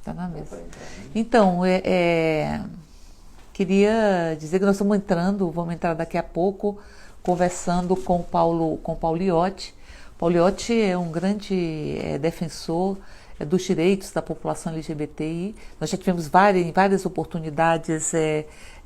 Tá na mesa. Então, queria dizer que nós estamos entrando, vamos entrar daqui a pouco, conversando com o Paulo Iotti. Paulo Iotti é um grande defensor dos direitos da população LGBTI. Nós já tivemos várias oportunidades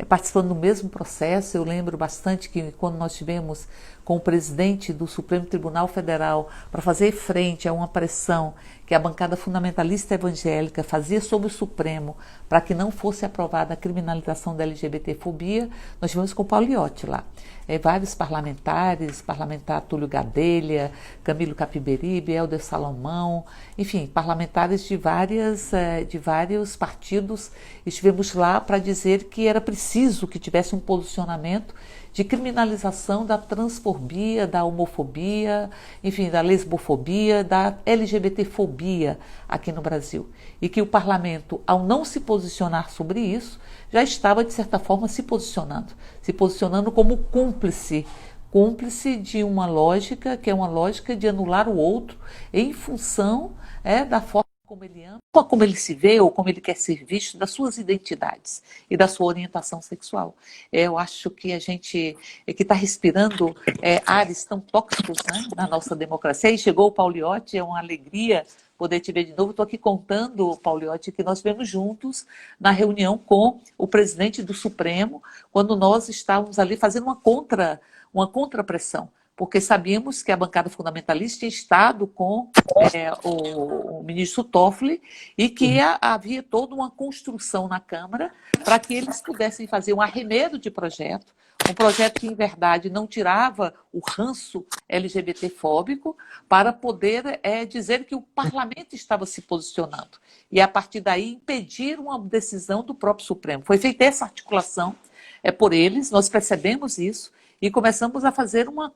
participando do mesmo processo. Eu lembro bastante que quando nós tivemos com o presidente do Supremo Tribunal Federal para fazer frente a uma pressão que a bancada fundamentalista evangélica fazia sobre o Supremo para que não fosse aprovada a criminalização da LGBTfobia, nós tivemos com o Paulo Iotti lá. Vários parlamentar Túlio Gadelha, Camilo Capiberibe, Helder Salomão, enfim, parlamentares de vários partidos, estivemos lá para dizer que era preciso que tivesse um posicionamento de criminalização da transfobia, da homofobia, enfim, da lesbofobia, da LGBTfobia aqui no Brasil. E que o parlamento, ao não se posicionar sobre isso, já estava, de certa forma, se posicionando como cúmplice de uma lógica, que é uma lógica de anular o outro em função da forma como ele ama, como ele se vê ou como ele quer ser visto, das suas identidades e da sua orientação sexual. Eu acho que a gente que está respirando ares tão tóxicos, né, na nossa democracia. E chegou o Paulo Iotti, é uma alegria poder te ver de novo. Estou aqui contando, Paulo Iotti, que nós estivemos juntos na reunião com o presidente do Supremo, quando nós estávamos ali fazendo uma contrapressão, porque sabíamos que a bancada fundamentalista tinha estado com o ministro Toffoli e que havia toda uma construção na Câmara para que eles pudessem fazer um arremedo de projeto, um projeto que, em verdade, não tirava o ranço LGBT-fóbico, para poder dizer que o parlamento estava se posicionando e, a partir daí, impedir uma decisão do próprio Supremo. Foi feita essa articulação por eles, nós percebemos isso, e começamos a fazer uma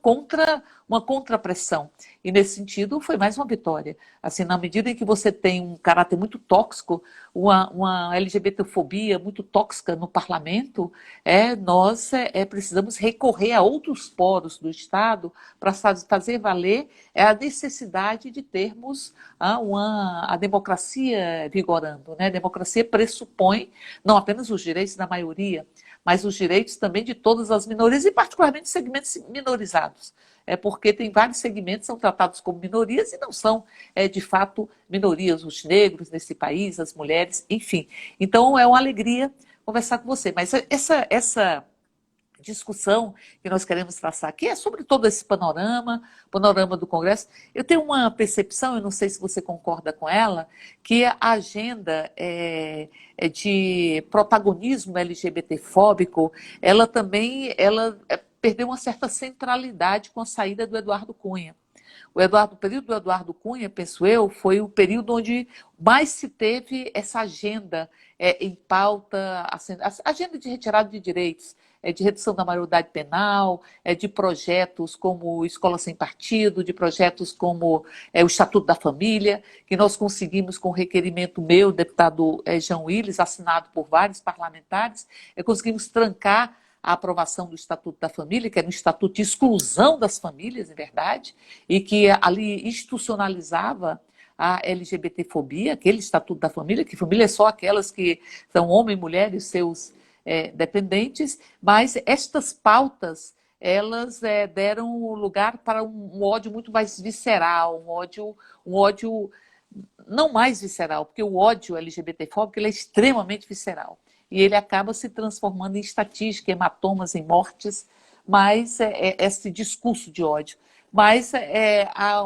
contrapressão. E, nesse sentido, foi mais uma vitória. Assim, na medida em que você tem um caráter muito tóxico, uma LGBTfobia muito tóxica no parlamento, nós precisamos recorrer a outros poros do Estado para fazer valer a necessidade de termos a democracia vigorando, né? A democracia pressupõe não apenas os direitos da maioria, mas os direitos também de todas as minorias, e particularmente segmentos minorizados. Porque tem vários segmentos que são tratados como minorias e não são, de fato, minorias, os negros nesse país, as mulheres, enfim. Então, é uma alegria conversar com você. Mas essa discussão que nós queremos traçar aqui é sobre todo esse panorama do Congresso. Eu tenho uma percepção, eu não sei se você concorda com ela, que a agenda de protagonismo LGBT-fóbico, ela também perdeu uma certa centralidade com a saída do Eduardo Cunha. O período do Eduardo Cunha, penso eu, foi o período onde mais se teve essa agenda em pauta, a agenda de retirada de direitos, de redução da maioridade penal, de projetos como Escola Sem Partido, de projetos como o Estatuto da Família, que nós conseguimos com o requerimento meu, deputado Jean Willis, assinado por vários parlamentares, conseguimos trancar a aprovação do Estatuto da Família, que era um estatuto de exclusão das famílias, em verdade, e que ali institucionalizava a LGBTfobia, aquele Estatuto da Família, que família é só aquelas que são homem, mulher e seus dependentes, mas estas pautas, elas deram lugar para um ódio muito mais visceral, um ódio não mais visceral, porque o ódio LGBTfóbico ele é extremamente visceral. E ele acaba se transformando em estatística, hematomas, em mortes, mas esse discurso de ódio. Mas há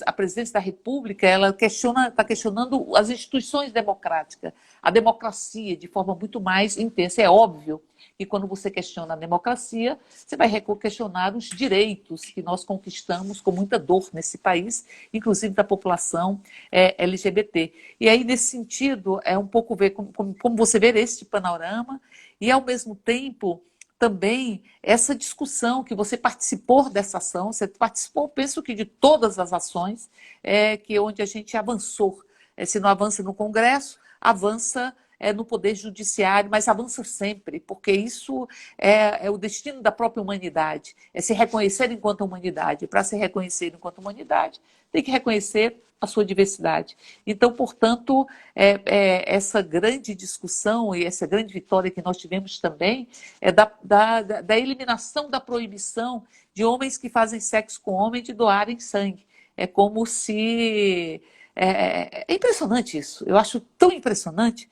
a presidência da República ela está questionando as instituições democráticas, a democracia de forma muito mais intensa. É óbvio que quando você questiona a democracia, você vai questionar os direitos que nós conquistamos com muita dor nesse país, inclusive da população LGBT. E aí, nesse sentido, é um pouco ver como você vê este panorama e, ao mesmo tempo, também essa discussão que você participou dessa ação, você participou, penso que de todas as ações, onde a gente avançou. Se não avança no Congresso, avança no poder judiciário, mas avança sempre, porque isso é o destino da própria humanidade, é se reconhecer enquanto humanidade. Para se reconhecer enquanto humanidade, tem que reconhecer a sua diversidade. Então, portanto, essa grande discussão e essa grande vitória que nós tivemos também é da eliminação da proibição de homens que fazem sexo com homens de doarem sangue. É como se... É impressionante isso. Eu acho tão impressionante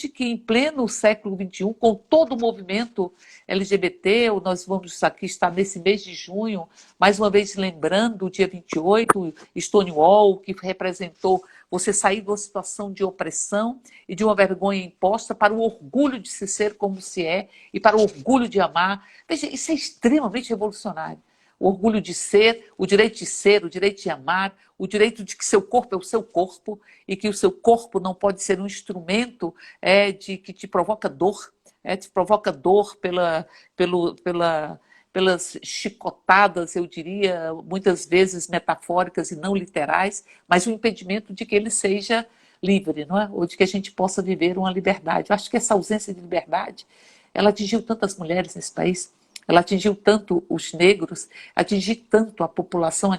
que em pleno século XXI, com todo o movimento LGBT, nós vamos aqui estar nesse mês de junho, mais uma vez lembrando o dia 28, Stonewall, que representou você sair de uma situação de opressão e de uma vergonha imposta para o orgulho de se ser como se é e para o orgulho de amar. Veja, isso é extremamente revolucionário. O orgulho de ser, o direito de amar, o direito de que seu corpo é o seu corpo e que o seu corpo não pode ser um instrumento que te provoca dor, pelas chicotadas, eu diria, muitas vezes metafóricas e não literais, mas o impedimento de que ele seja livre, não é? Ou de que a gente possa viver uma liberdade. Eu acho que essa ausência de liberdade, ela atingiu tantas mulheres nesse país, ela atingiu tanto os negros, atinge tanto a população,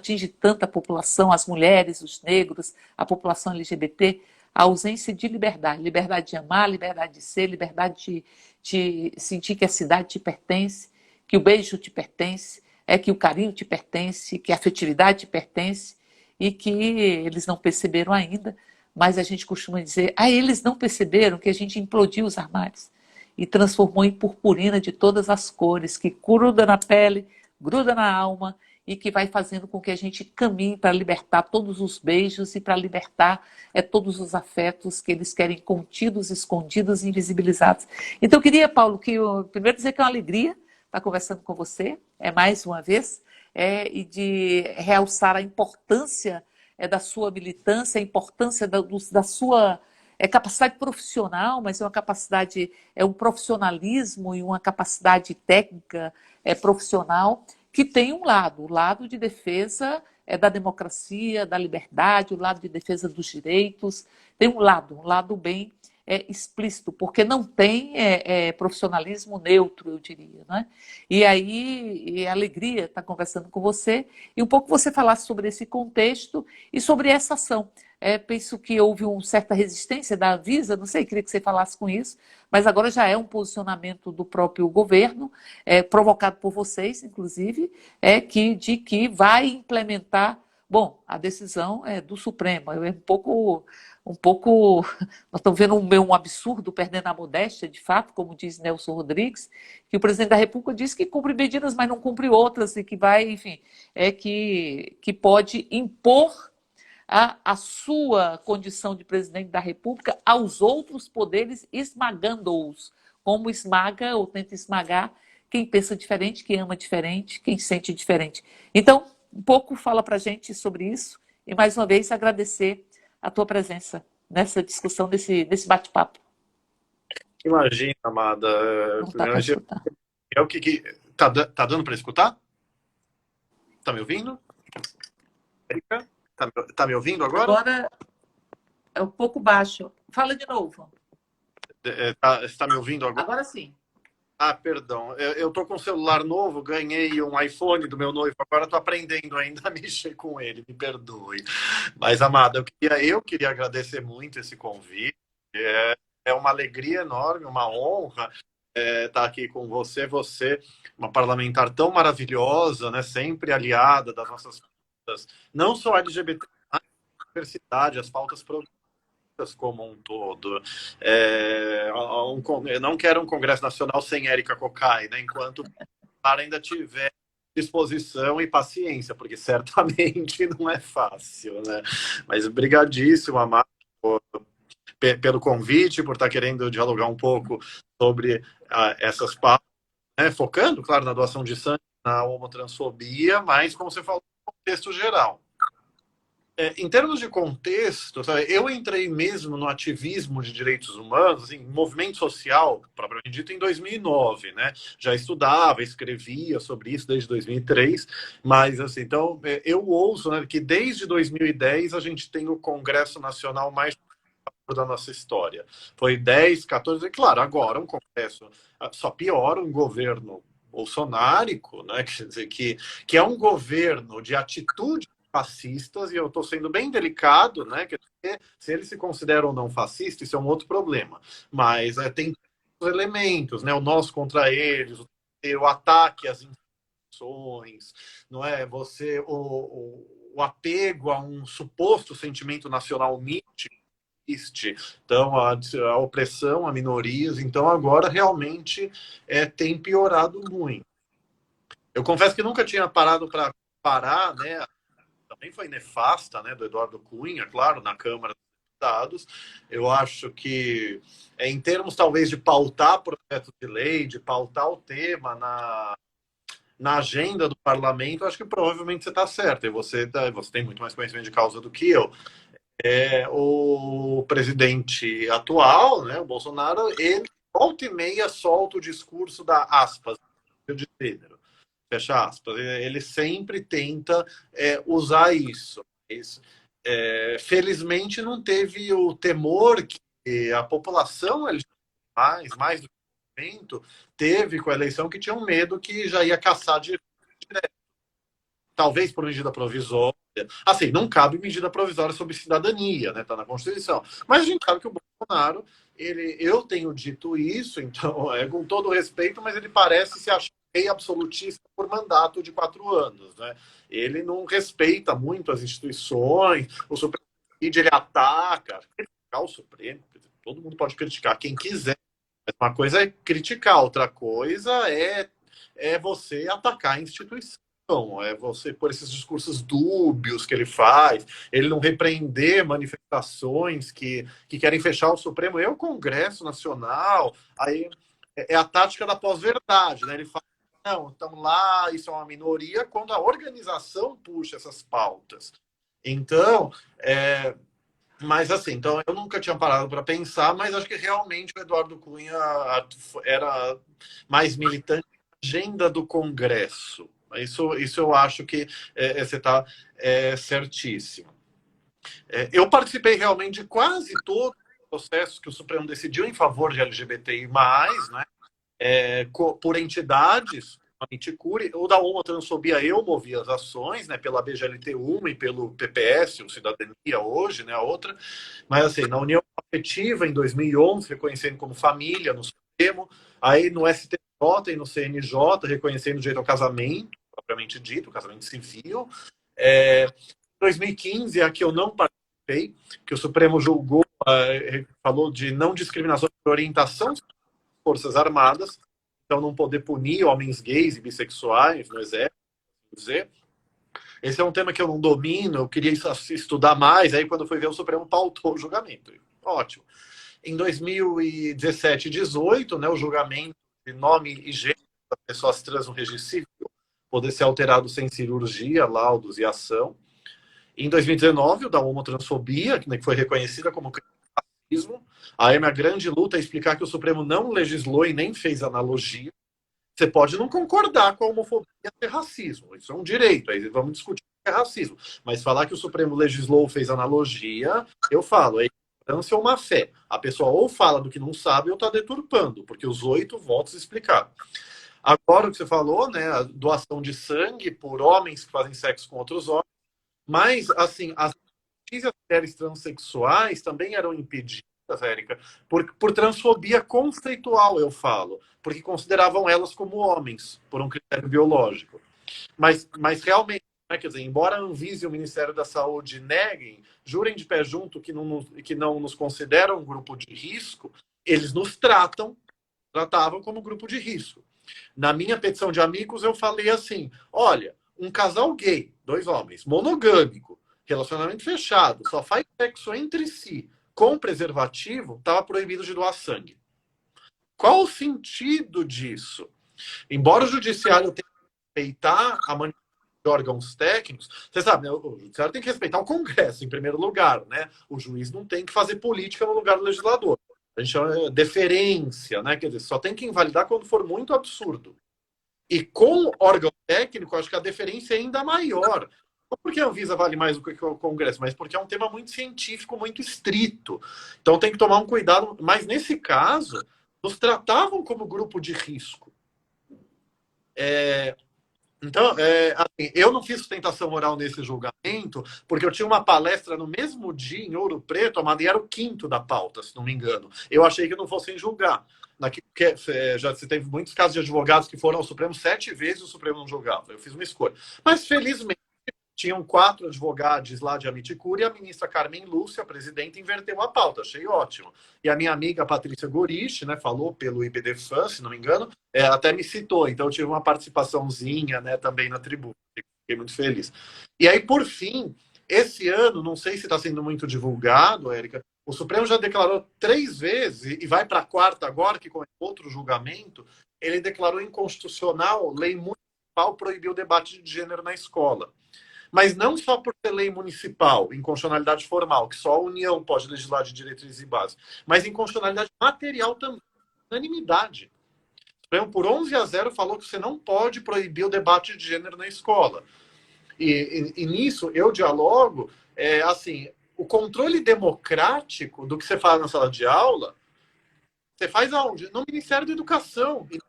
as mulheres, os negros, a população LGBT, a ausência de liberdade de amar, liberdade de ser, liberdade de sentir que a cidade te pertence, que o beijo te pertence, que o carinho te pertence, que a afetividade te pertence, e que eles não perceberam ainda, mas a gente costuma dizer, eles não perceberam que a gente implodiu os armários e transformou em purpurina de todas as cores, que gruda na pele, gruda na alma e que vai fazendo com que a gente caminhe para libertar todos os beijos e para libertar todos os afetos que eles querem contidos, escondidos e invisibilizados. Então eu queria, Paulo, primeiro dizer que é uma alegria estar conversando com você, mais uma vez, e de realçar a importância da sua militância, a importância da sua capacidade profissional, mas é um profissionalismo e uma capacidade técnica profissional que tem um lado, o lado de defesa da democracia, da liberdade, o lado de defesa dos direitos, tem um lado bem explícito, porque não tem profissionalismo neutro, eu diria. Né? E aí, é alegria estar conversando com você e um pouco você falar sobre esse contexto e sobre essa ação. Penso que houve uma certa resistência da Anvisa, não sei, queria que você falasse com isso, mas agora já é um posicionamento do próprio governo, provocado por vocês, inclusive, de que vai implementar. Bom, a decisão é do Supremo, é um pouco, nós estamos vendo um absurdo, perdendo a modéstia, de fato, como diz Nelson Rodrigues, que o presidente da República diz que cumpre medidas, mas não cumpre outras, e que vai, enfim, que pode impor a sua condição de presidente da República aos outros poderes, esmagando-os, como esmaga ou tenta esmagar quem pensa diferente, quem ama diferente, quem sente diferente. Então, um pouco fala para a gente sobre isso e, mais uma vez, agradecer a tua presença nessa discussão, nesse bate-papo. Imagina, amada. Não tá É o que tá dando para escutar? Tá me ouvindo? Erika? Tá me ouvindo agora? Agora é um pouco baixo. Fala de novo. Está me ouvindo agora? Agora sim. Perdão. Eu tô com um celular novo, ganhei um iPhone do meu noivo, agora tô aprendendo ainda a mexer com ele, me perdoe. Mas, amada, eu queria agradecer muito esse convite. É uma alegria enorme, uma honra estar aqui com você. Você, uma parlamentar tão maravilhosa, né? Sempre aliada das nossas pautas, não só LGBT, mas a diversidade, as pautas progressistas como um todo. Eu não quero um Congresso Nacional sem Érica Cocai, né? Enquanto ainda tiver disposição e paciência, porque certamente não é fácil, né? Mas brigadíssimo, Amado, pelo convite, por estar querendo dialogar um pouco sobre essas pautas, né? Focando, claro, na doação de sangue, na homotransfobia, mas, como você falou, no contexto geral. Em termos de contexto, sabe, eu entrei mesmo no ativismo de direitos humanos, assim, movimento social, propriamente dito, em 2009, né? Já estudava, escrevia sobre isso desde 2003, mas, assim, então, eu ouço, né, que desde 2010 a gente tem o Congresso Nacional mais da nossa história. Foi 10, 14, claro, agora um Congresso só piora um governo bolsonárico, né? Quer dizer, que é um governo de atitudes fascistas, e eu estou sendo bem delicado, né? Quer dizer, se eles se consideram ou não fascistas, isso é um outro problema. Mas tem elementos, né? O nós contra eles, o ataque às instituições, não é? O apego a um suposto sentimento nacional mítico, então a opressão a minorias, então agora realmente tem piorado muito. Eu confesso que nunca tinha parado para parar, né? Também foi nefasta, né, do Eduardo Cunha, claro, na Câmara dos Deputados. Eu acho que, em termos talvez de pautar projetos de lei, de pautar o tema na agenda do parlamento, acho que provavelmente você está certo. E você tem muito mais conhecimento de causa do que eu. O presidente atual, né, o Bolsonaro, ele volta e meia solta o discurso da aspas, de gênero. Fecha aspas. Ele sempre tenta usar isso. Felizmente não teve o temor que a população mais do que o movimento teve com a eleição, que tinha um medo que já ia caçar direto. Talvez por medida provisória. Assim, não cabe medida provisória sobre cidadania, né? Tá na Constituição. Mas a gente sabe que o Bolsonaro, eu tenho dito isso, então, com todo respeito, mas ele parece se achar rei absolutista por mandato de 4 anos, né? Ele não respeita muito as instituições, o Supremo ele ataca, criticar o Supremo, todo mundo pode criticar quem quiser. Uma coisa é criticar, outra coisa é você atacar a instituição. É você, por esses discursos dúbios que ele faz, ele não repreender manifestações que querem fechar o Supremo e o Congresso Nacional. Aí é a tática da pós-verdade, né? Ele fala, não, então lá isso é uma minoria, quando a organização puxa essas pautas. Então, mas assim, então eu nunca tinha parado para pensar, mas acho que realmente o Eduardo Cunha era mais militante na agenda do Congresso. Isso eu acho que você está certíssimo. Eu participei realmente de quase todos os processos que o Supremo decidiu em favor de LGBTI+, né? Por entidades, a Miticure, ou da homotransfobia, eu movi as ações, né, pela BGLT1 e pelo PPS, o Cidadania hoje, né, a outra, mas assim, na União Afetiva, em 2011, reconhecendo como família no Supremo, aí no STJ e no CNJ, reconhecendo o direito ao casamento, propriamente dito, o casamento civil. Em 2015, a que eu não participei, que o Supremo julgou, falou de não discriminação por orientação das Forças Armadas, então não poder punir homens gays e bissexuais no exército, dizer. Esse é um tema que eu não domino, eu queria estudar mais, aí quando foi ver o Supremo pautou o julgamento. Ótimo. Em 2017 e 2018, né, o julgamento de nome e gênero das pessoas trans no registro civil poder ser alterado sem cirurgia, laudos e ação. Em 2019, o da homotransfobia, que foi reconhecida como crime de racismo. Aí a minha grande luta é explicar que o Supremo não legislou e nem fez analogia. Você pode não concordar com a homofobia ser racismo, isso é um direito, aí vamos discutir o que é racismo. Mas falar que o Supremo legislou ou fez analogia, eu falo, é ignorância ou má fé. A pessoa ou fala do que não sabe ou está deturpando, porque os 8 votos explicaram. Agora, o que você falou, né, a doação de sangue por homens que fazem sexo com outros homens, mas, assim, as mulheres transexuais também eram impedidas, Érica, por transfobia conceitual, eu falo, porque consideravam elas como homens, por um critério biológico. Mas realmente, né, quer dizer, embora a Anvisa e o Ministério da Saúde neguem, jurem de pé junto que não nos consideram um grupo de risco, eles nos tratavam como grupo de risco. Na minha petição de amigos, eu falei assim, olha, um casal gay, 2 homens, monogâmico, relacionamento fechado, só faz sexo entre si, com preservativo, estava proibido de doar sangue. Qual o sentido disso? Embora o judiciário tenha que respeitar a manifestação de órgãos técnicos, você sabe, né, o judiciário tem que respeitar o Congresso, em primeiro lugar, né? O juiz não tem que fazer política no lugar do legislador. A gente chama de deferência, né? Quer dizer, só tem que invalidar quando for muito absurdo. E com órgão técnico, acho que a deferência é ainda maior. Não porque a Anvisa vale mais do que o Congresso, mas porque é um tema muito científico, muito estrito. Então tem que tomar um cuidado. Mas nesse caso, nos tratavam como grupo de risco. Então, assim, eu não fiz sustentação oral nesse julgamento, porque eu tinha uma palestra no mesmo dia em Ouro Preto, a Madeira era o quinto da pauta, se não me engano. Eu achei que não fossem julgar. Já se teve muitos casos de advogados que foram ao Supremo 7 vezes e o Supremo não julgava. Eu fiz uma escolha. Mas, felizmente, tinham 4 advogados lá de Amiticura e a ministra Carmen Lúcia, a presidente, inverteu a pauta. Achei ótimo. E a minha amiga Patrícia Gorich, né, falou pelo IBDFAN, se não me engano, até me citou. Então, eu tive uma participaçãozinha, né, também na tribuna. Fiquei muito feliz. E aí, por fim, esse ano, não sei se está sendo muito divulgado, Érica, o Supremo já declarou 3 vezes, e vai para a 4ª agora, que com outro julgamento, ele declarou inconstitucional lei municipal proibir o debate de gênero na escola. Mas não só por ter lei municipal, inconstitucionalidade formal, que só a União pode legislar de diretrizes e bases, mas inconstitucionalidade material também, unanimidade. O Supremo, por 11-0, falou que você não pode proibir o debate de gênero na escola. E nisso eu dialogo, assim, o controle democrático do que você faz na sala de aula, você faz aonde? No Ministério da Educação. De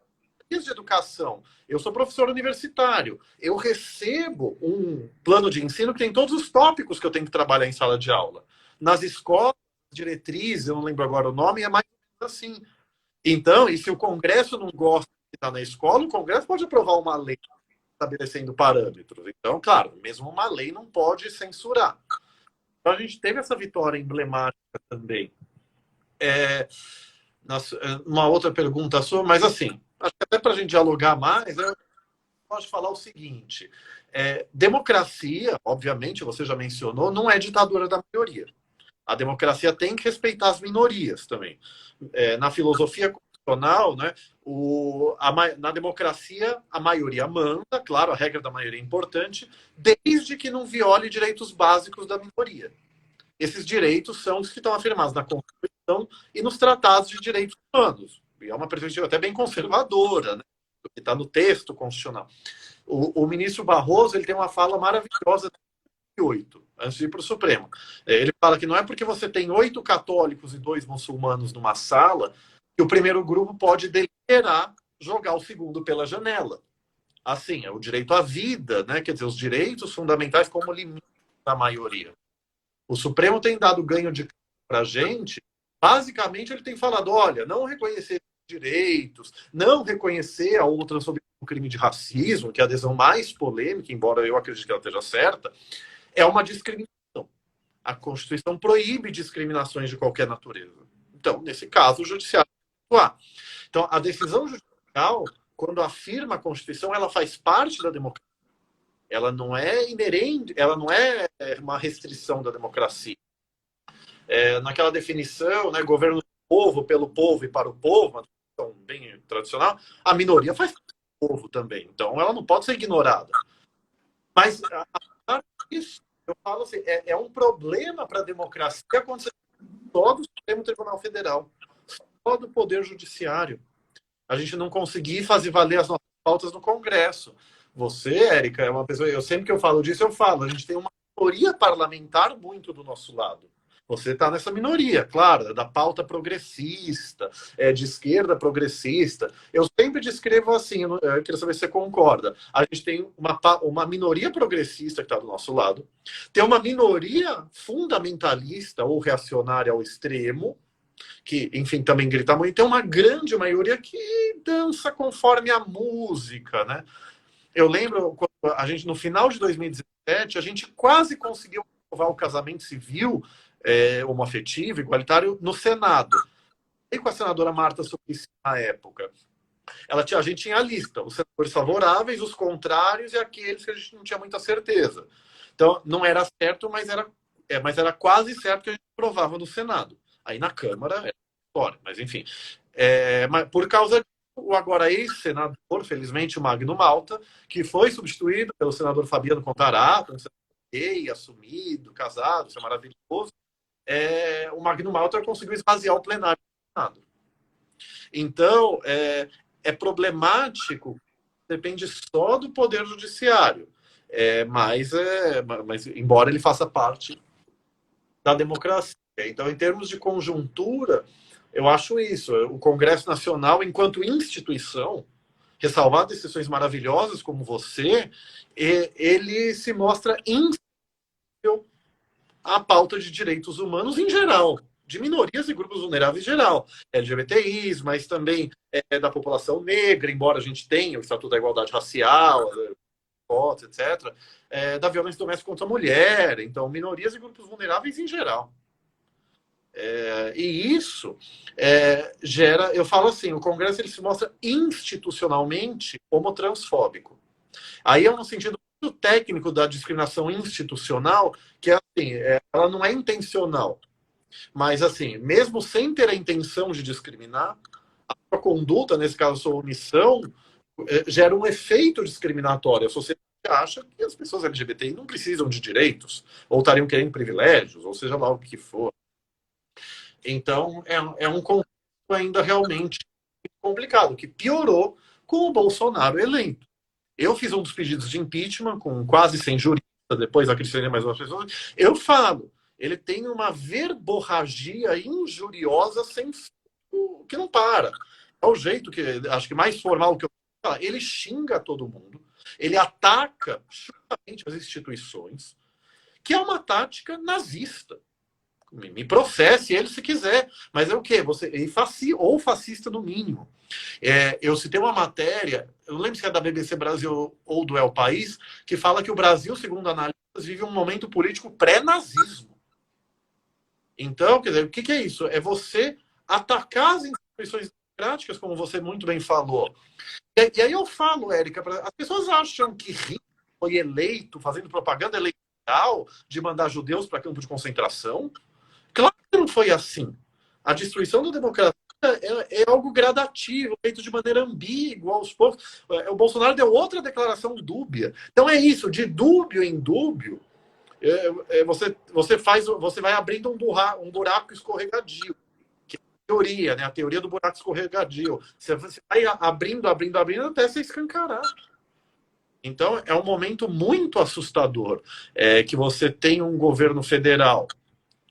educação. Eu sou professor universitário. Eu recebo um plano de ensino que tem todos os tópicos que eu tenho que trabalhar em sala de aula. Nas escolas, diretrizes, eu não lembro agora o nome, é mais ou menos assim. Então, e se o Congresso não gosta de estar na escola, o Congresso pode aprovar uma lei estabelecendo parâmetros. Então, claro, mesmo uma lei não pode censurar. Então, a gente teve essa vitória emblemática também. Uma outra pergunta sua, mas assim, acho que até para a gente dialogar mais, eu posso falar o seguinte: democracia, obviamente, você já mencionou, não é ditadura da maioria. A democracia tem que respeitar as minorias também. Na filosofia constitucional, né, na democracia, a maioria manda, claro, a regra da maioria é importante, desde que não viole direitos básicos da minoria. Esses direitos são os que estão afirmados na Constituição e nos tratados de direitos humanos. E é uma perspectiva até bem conservadora, né, que está no texto constitucional. O ministro Barroso ele tem uma fala maravilhosa de 2008, antes de ir para o Supremo. Ele fala que não é porque você tem 8 católicos e 2 muçulmanos numa sala que o primeiro grupo pode deliberar jogar o segundo pela janela. Assim, é o direito à vida, né? Quer dizer, os direitos fundamentais como limite da maioria. O Supremo tem dado ganho de para a gente. Basicamente, ele tem falado, olha, não reconhecer direitos, não reconhecer a outra sobre o crime de racismo, que é a adesão mais polêmica, embora eu acredite que ela esteja certa, é uma discriminação. A Constituição proíbe discriminações de qualquer natureza. Então, nesse caso, o judiciário vai atuar. Então, a decisão judicial, quando afirma a Constituição, ela faz parte da democracia. Ela não é inerente, ela não é uma restrição da democracia. Naquela definição, né, governo do povo, pelo povo e para o povo, uma definição bem tradicional, a minoria faz parte do povo também. Então, ela não pode ser ignorada. Mas, apesar disso, eu falo assim, é um problema para a democracia acontecer só do Supremo Tribunal Federal, só do Poder Judiciário. A gente não conseguir fazer valer as nossas pautas no Congresso. Você, Érica, é uma pessoa. Eu sempre que eu falo disso, eu falo. A gente tem uma minoria parlamentar muito do nosso lado. Você está nessa minoria, claro, da pauta progressista, de esquerda progressista. Eu sempre descrevo assim, eu queria saber se você concorda. A gente tem uma minoria progressista que está do nosso lado, tem uma minoria fundamentalista ou reacionária ao extremo, que, enfim, também grita muito, tem uma grande maioria que dança conforme a música, né? Eu lembro, quando a gente, no final de 2017, a gente quase conseguiu aprovar o casamento civil homoafetivo, igualitário, no Senado. E com a senadora Marta Suplicy na época. A gente tinha a lista, os senadores favoráveis, os contrários e aqueles que a gente não tinha muita certeza. Então, não era certo, mas era quase certo que a gente aprovava no Senado. Aí na Câmara era fora, mas enfim. Mas por causa disso, o agora ex-senador, felizmente, o Magno Malta, que foi substituído pelo senador Fabiano Contarato, um senador gay, assumido, casado, isso é maravilhoso. O Magno Malta conseguiu esvaziar o plenário do Senado. Então, é problemático, depende só do Poder Judiciário. Mas embora ele faça parte da democracia. Então, em termos de conjuntura, eu acho isso. O Congresso Nacional, enquanto instituição, ressalvar decisões maravilhosas como você, ele se mostra insensível à pauta de direitos humanos em geral, de minorias e grupos vulneráveis em geral, LGBTIs, mas também da população negra, embora a gente tenha o Estatuto da Igualdade Racial, votos, etc., da violência doméstica contra a mulher, então minorias e grupos vulneráveis em geral. E isso gera, eu falo assim, o Congresso ele se mostra institucionalmente homotransfóbico. Aí é no sentido muito técnico da discriminação institucional, que é assim, ela não é intencional, mas assim, mesmo sem ter a intenção de discriminar, a conduta, nesse caso a sua omissão, gera um efeito discriminatório. A sociedade acha que as pessoas LGBTI não precisam de direitos, ou estariam querendo privilégios, ou seja lá o que for. Então, é um conflito ainda realmente complicado, que piorou com o Bolsonaro eleito. Eu fiz um dos pedidos de impeachment, com quase 100 juristas, depois acrescentei mais umas pessoas. Eu falo, ele tem uma verborragia injuriosa sem que não para. É o jeito que, acho que mais formal que eu falo. Ele xinga todo mundo, ele ataca justamente as instituições, que é uma tática nazista. Me processe ele se quiser, mas é o quê? Ou fascista no mínimo. Eu citei uma matéria, eu não lembro se é da BBC Brasil ou do El País, que fala que o Brasil, segundo analistas, vive um momento político pré-nazismo. Então, quer dizer, o que é isso? É você atacar as instituições democráticas, como você muito bem falou. E aí eu falo, Érica, as pessoas acham que Hitler foi eleito fazendo propaganda eleitoral de mandar judeus para campo de concentração? Claro que não foi assim. A destruição da democracia é algo gradativo, feito de maneira ambígua, aos poucos. O Bolsonaro deu outra declaração dúbia. Então é isso, de dúbio em dúbio, você vai abrindo um buraco escorregadio. Que é a teoria, né? A teoria do buraco escorregadio. Você vai abrindo até se escancarar. Então é um momento muito assustador que você tem um governo federal,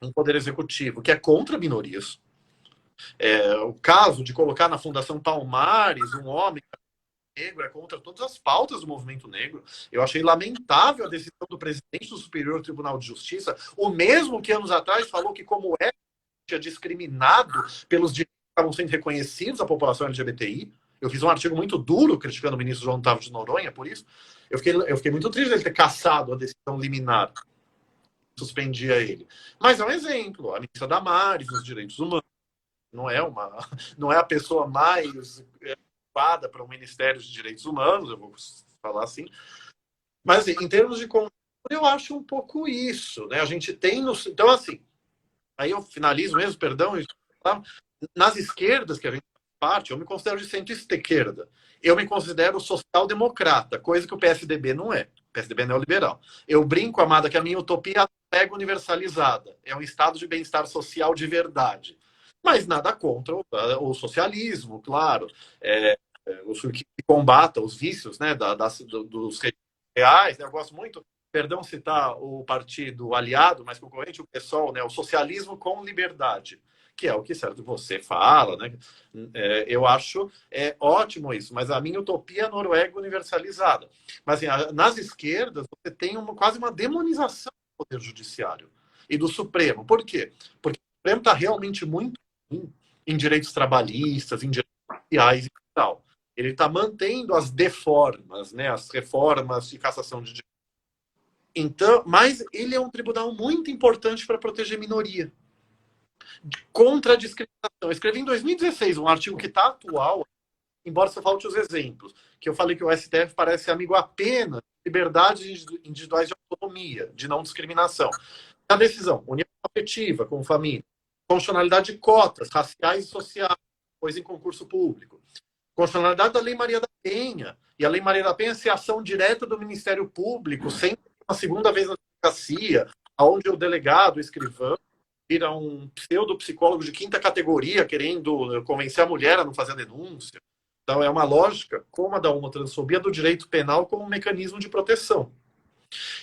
um poder executivo que é contra minorias. O caso de colocar na Fundação Palmares um homem negro é contra todas as pautas do movimento negro. Eu achei lamentável a decisão do presidente do Superior Tribunal de Justiça, o mesmo que anos atrás falou que como tinha discriminado pelos direitos que estavam sendo reconhecidos à população LGBTI. Eu fiz um artigo muito duro criticando o ministro João Otávio de Noronha por isso. Eu fiquei muito triste dele ter cassado a decisão liminar, suspendia ele. Mas é um exemplo. A ministra Damares, nos direitos humanos, não é a pessoa mais adequada para o Ministério de Direitos Humanos, eu vou falar assim. Mas, assim, em termos de conjuntura, eu acho um pouco isso. Né? A gente tem... Então, assim, aí eu finalizo mesmo, perdão, nas esquerdas que a gente faz parte, eu me considero de centro-esquerda. Eu me considero social-democrata, coisa que o PSDB não é. O PSDB é neoliberal. Eu brinco, Amada, que a minha utopia é universalizada. É um estado de bem-estar social de verdade. Mas nada contra o socialismo, claro. Que combata os vícios, né, dos reais. Né? Eu gosto muito, perdão citar o partido aliado, mas concorrente, o PSOL, né, o socialismo com liberdade, que é o que certo você fala, né? Eu acho ótimo isso, mas a minha utopia é a Noruega universalizada. Mas assim, nas esquerdas você tem quase uma demonização do poder judiciário e do Supremo. Por quê? Porque o Supremo está realmente muito em direitos trabalhistas, em direitos sociais e tal. Ele está mantendo as deformas, né, as reformas de cassação de direitos. Então, mas ele é um tribunal muito importante para proteger minoria contra a discriminação. Eu escrevi em 2016 um artigo que está atual, embora só falte os exemplos, que eu falei que o STF parece amigo apenas de liberdades individuais de autonomia, de não discriminação. A decisão, união afetiva com família, constitucionalidade de cotas raciais e sociais, pois em concurso público, constitucionalidade da Lei Maria da Penha, e a Lei Maria da Penha ser ação direta do Ministério Público, sem uma segunda vez na delegacia, onde o delegado, o escrivão, vira um pseudo-psicólogo de quinta categoria, querendo convencer a mulher a não fazer a denúncia. Então, é uma lógica, como a da homotransfobia, do direito penal como um mecanismo de proteção.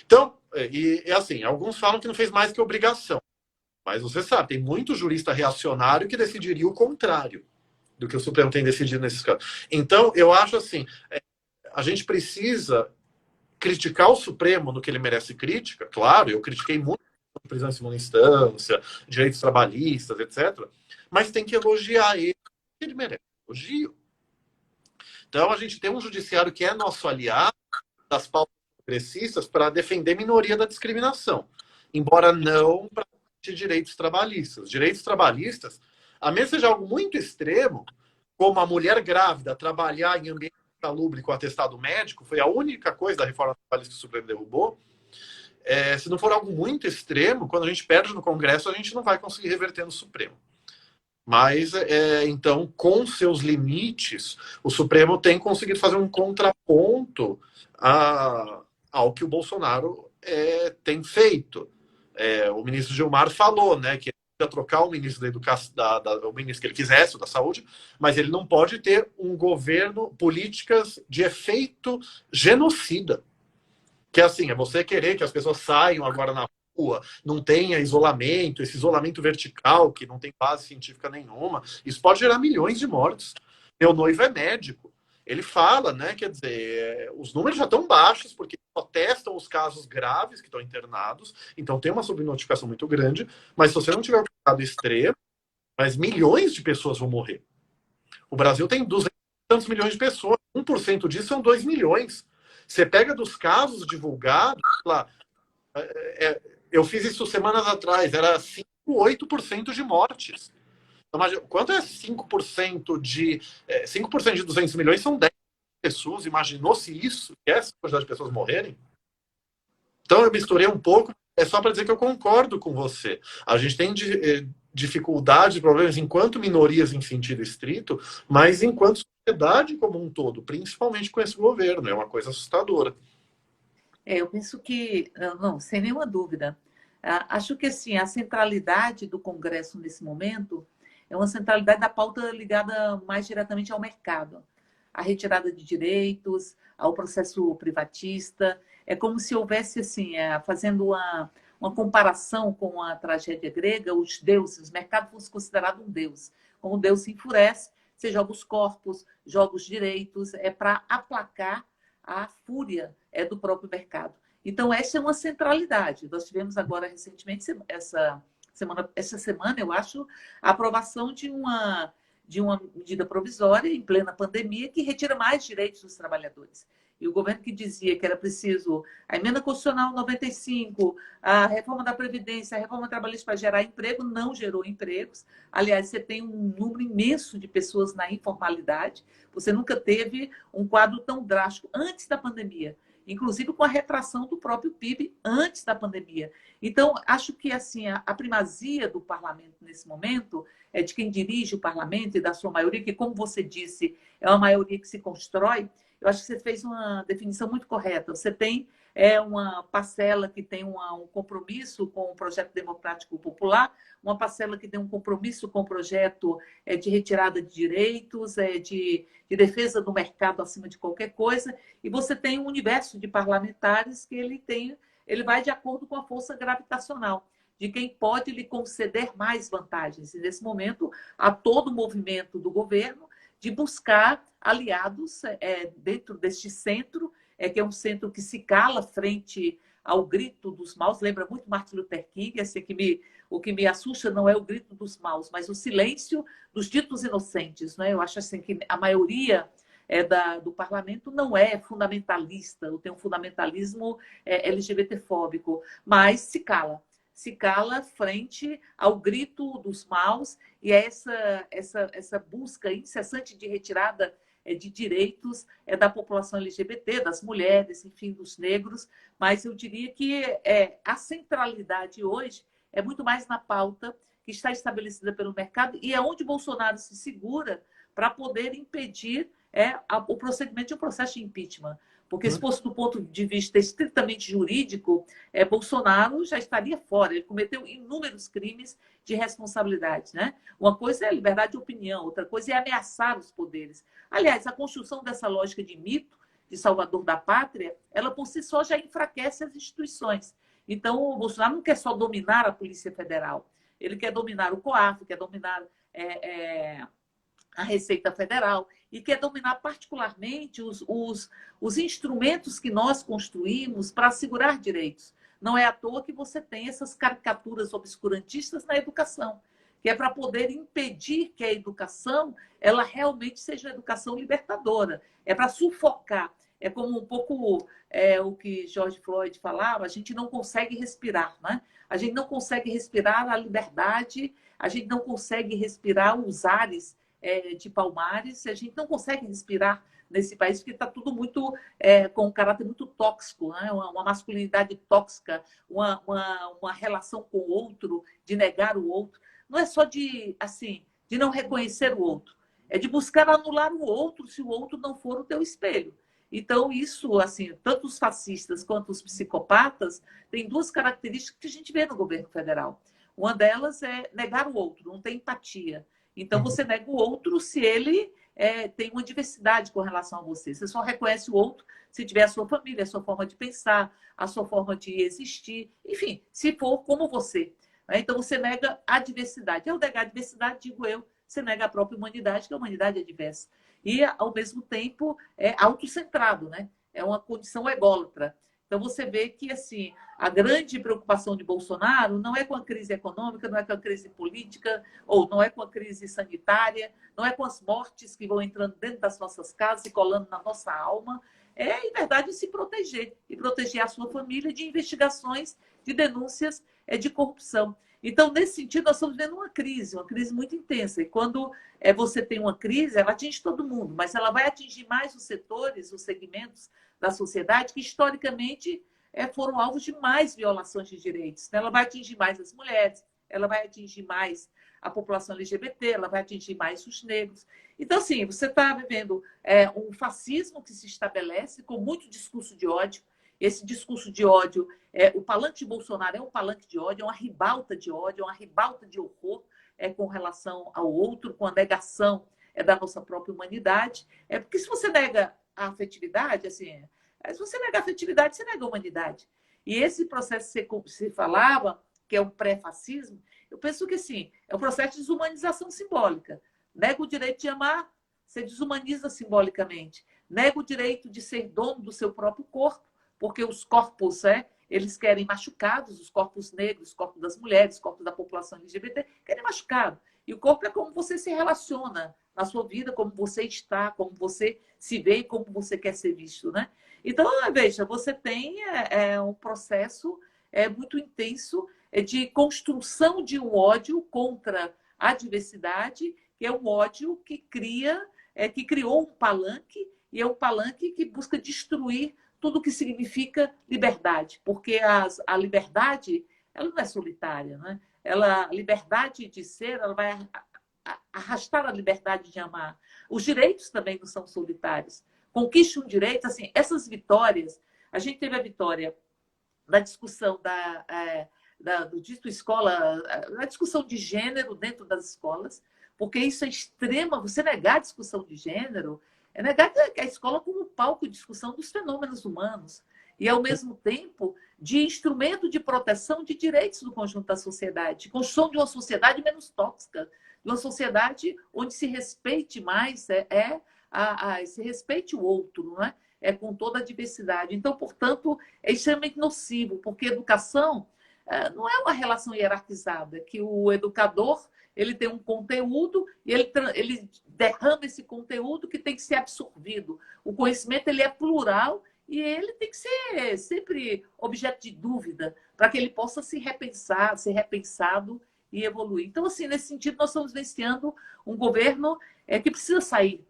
Então, e assim, alguns falam que não fez mais que obrigação. Mas você sabe, tem muito jurista reacionário que decidiria o contrário do que o Supremo tem decidido nesses casos. Então, eu acho assim, a gente precisa criticar o Supremo no que ele merece crítica, claro, eu critiquei muito a prisão em segunda instância, direitos trabalhistas, etc. Mas tem que elogiar ele merece elogio. Então, a gente tem um judiciário que é nosso aliado das pautas progressistas para defender minoria da discriminação, embora não para direitos trabalhistas. Direitos trabalhistas, a menos que seja algo muito extremo, como a mulher grávida trabalhar em ambiente insalubre com atestado médico, foi a única coisa da reforma trabalhista que o Supremo derrubou. Se não for algo muito extremo, quando a gente perde no Congresso, a gente não vai conseguir reverter no Supremo. Mas, então, com seus limites, o Supremo tem conseguido fazer um contraponto ao que o Bolsonaro tem feito. O ministro Gilmar falou, né, que ele ia trocar o ministro da Educação, o ministro que ele quisesse, o da Saúde, mas ele não pode ter um governo, políticas de efeito genocida. Que assim, é você querer que as pessoas saiam agora na rua, não tenha isolamento, esse isolamento vertical que não tem base científica nenhuma, isso pode gerar milhões de mortes. Meu noivo é médico. Ele fala, né? Quer dizer, os números já estão baixos, porque só testam os casos graves que estão internados, então tem uma subnotificação muito grande, mas se você não tiver um cuidado extremo, mas milhões de pessoas vão morrer. O Brasil tem 200 tantos milhões de pessoas, 1% disso são 2 milhões. Você pega dos casos divulgados, lá, eu fiz isso semanas atrás, era 5, 8% de mortes. Então, quanto é 5% de 5% de 200 milhões são 10 pessoas. Imaginou-se isso? Que essa quantidade de pessoas morrerem? Então eu misturei um pouco, é só para dizer que eu concordo com você. A gente tem dificuldades, problemas enquanto minorias em sentido estrito, mas enquanto sociedade como um todo, principalmente com esse governo, é uma coisa assustadora. Eu penso que, não, sem nenhuma dúvida. Acho que assim, a centralidade do Congresso nesse momento é uma centralidade da pauta ligada mais diretamente ao mercado, à retirada de direitos, ao processo privatista. É como se houvesse, assim, fazendo uma comparação com a tragédia grega, os deuses, o mercado fosse considerado um deus. Como o deus se enfurece, você joga os corpos, joga os direitos, é para aplacar a fúria do próprio mercado. Então, essa é uma centralidade. Nós tivemos agora, recentemente, essa semana, eu acho, a aprovação de uma medida provisória em plena pandemia que retira mais direitos dos trabalhadores. E o governo que dizia que era preciso a emenda constitucional 95, a reforma da Previdência, a reforma trabalhista para gerar emprego, não gerou empregos. Aliás, você tem um número imenso de pessoas na informalidade. Você nunca teve um quadro tão drástico antes da pandemia, inclusive com a retração do próprio PIB antes da pandemia. Então, acho que assim a primazia do parlamento nesse momento é de quem dirige o parlamento e da sua maioria, que, como você disse, é uma maioria que se constrói. Eu acho que você fez uma definição muito correta. Você tem uma parcela que tem um compromisso com o projeto democrático popular, uma parcela que tem um compromisso com o projeto de retirada de direitos, de defesa do mercado acima de qualquer coisa, e você tem um universo de parlamentares que ele vai de acordo com a força gravitacional de quem pode lhe conceder mais vantagens. E, nesse momento, há todo o movimento do governo de buscar aliados dentro deste centro, que é um centro que se cala frente ao grito dos maus. Lembra muito Martin Luther King, assim, o que me assusta não é o grito dos maus, mas o silêncio dos ditos inocentes. Né? Eu acho assim, que a maioria do parlamento não é fundamentalista, ou tem um fundamentalismo LGBT-fóbico, mas se cala frente ao grito dos maus e essa busca incessante de retirada de direitos da população LGBT, das mulheres, enfim, dos negros. Mas eu diria que a centralidade hoje é muito mais na pauta que está estabelecida pelo mercado e é onde Bolsonaro se segura para poder impedir o procedimento de um processo de impeachment. Porque, se fosse do ponto de vista estritamente jurídico, Bolsonaro já estaria fora. Ele cometeu inúmeros crimes de responsabilidade. Né? Uma coisa é a liberdade de opinião, outra coisa é ameaçar os poderes. Aliás, a construção dessa lógica de mito, de salvador da pátria, ela por si só já enfraquece as instituições. Então, o Bolsonaro não quer só dominar a Polícia Federal, ele quer dominar o COAF, quer dominar a Receita Federal e quer dominar particularmente os instrumentos que nós construímos para assegurar direitos. Não é à toa que você tem essas caricaturas obscurantistas na educação, que é para poder impedir que a educação ela realmente seja uma educação libertadora. É para sufocar. É como um pouco o que George Floyd falava, a gente não consegue respirar, né? A gente não consegue respirar a liberdade, a gente não consegue respirar os ares de Palmares, a gente não consegue respirar nesse país porque está tudo muito com um caráter muito tóxico, né? Uma masculinidade tóxica, uma relação com o outro, de negar o outro. Não é só de não reconhecer o outro, é de buscar anular o outro se o outro não for o teu espelho. Então, isso, assim, tanto os fascistas quanto os psicopatas têm duas características que a gente vê no governo federal. Uma delas é negar o outro, não tem empatia. Então, você nega o outro se ele tem uma diversidade com relação a você. Você só reconhece o outro se tiver a sua família, a sua forma de pensar, a sua forma de existir, enfim, se for como você. Então, você nega a diversidade. Ao negar a diversidade, digo eu, você nega a própria humanidade, que a humanidade é diversa. E, ao mesmo tempo, é autocentrado, né? É uma condição ególatra. Então, você vê que assim, a grande preocupação de Bolsonaro não é com a crise econômica, não é com a crise política, ou não é com a crise sanitária, não é com as mortes que vão entrando dentro das nossas casas e colando na nossa alma. É, em verdade, se proteger. E proteger a sua família de investigações, de denúncias de corrupção. Então, nesse sentido, nós estamos vendo uma crise muito intensa. E quando você tem uma crise, ela atinge todo mundo, mas ela vai atingir mais os setores, os segmentos da sociedade que, historicamente, foram alvos de mais violações de direitos. Ela vai atingir mais as mulheres, ela vai atingir mais a população LGBT, ela vai atingir mais os negros. Então, assim, você está vivendo um fascismo que se estabelece com muito discurso de ódio. Esse discurso de ódio, o palanque de Bolsonaro é um palanque de ódio, é uma ribalta de ódio, é uma ribalta de horror com relação ao outro, com a negação da nossa própria humanidade. Porque se você nega a afetividade, assim, se você nega a afetividade, você nega a humanidade. E esse processo que você falava, que é um pré-fascismo, eu penso que assim, é um processo de desumanização simbólica. Nega o direito de amar, você desumaniza simbolicamente. Nega o direito de ser dono do seu próprio corpo, porque os corpos, eles querem machucados, os corpos negros, os corpos das mulheres, os corpos da população LGBT, querem machucado. E o corpo é como você se relaciona na sua vida, como você está, como você se vê e como você quer ser visto, né? Então, veja, você tem um processo muito intenso de construção de um ódio contra a diversidade, que é um ódio que criou um palanque, e é um palanque que busca destruir tudo que significa liberdade, porque a liberdade ela não é solitária, né? A liberdade de ser, ela vai arrastar a liberdade de amar. Os direitos também não são solitários. Conquiste um direito, assim, essas vitórias, a gente teve a vitória da discussão do dito escola, a discussão de gênero dentro das escolas, porque isso é extrema, você negar a discussão de gênero é negar que a escola como palco de discussão dos fenômenos humanos e, ao mesmo tempo, de instrumento de proteção de direitos do conjunto da sociedade, de construção de uma sociedade menos tóxica, de uma sociedade onde se respeite mais, se respeite o outro, não é? Com toda a diversidade. Então, portanto, é extremamente nocivo, porque educação não é uma relação hierarquizada, que o educador ele tem um conteúdo e ele derrama esse conteúdo que tem que ser absorvido. O conhecimento ele é plural e ele tem que ser sempre objeto de dúvida para que ele possa se repensar, ser repensado e evoluir. Então, assim, nesse sentido, nós estamos vivenciando um governo que precisa sair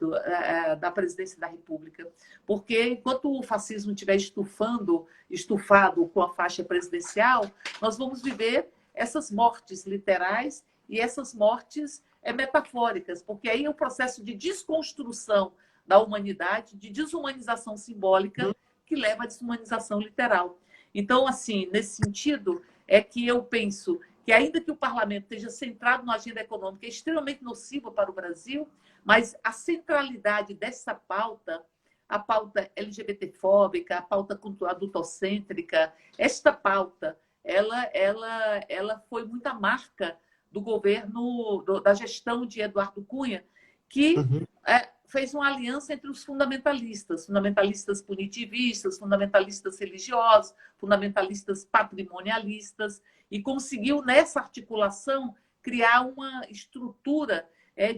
da presidência da República, porque enquanto o fascismo estiver estufado com a faixa presidencial, nós vamos viver essas mortes literais e essas mortes metafóricas, porque aí é um processo de desconstrução da humanidade, de desumanização simbólica, que leva à desumanização literal. Então, assim, nesse sentido, é que eu penso que, ainda que o parlamento esteja centrado na agenda econômica, é extremamente nociva para o Brasil, mas a centralidade dessa pauta a pauta LGBT-fóbica, a pauta adultocêntrica. Esta pauta, ela foi muita marca do governo, da gestão de Eduardo Cunha, que fez uma aliança entre os fundamentalistas punitivistas, fundamentalistas religiosos, fundamentalistas patrimonialistas, e conseguiu, nessa articulação, criar uma estrutura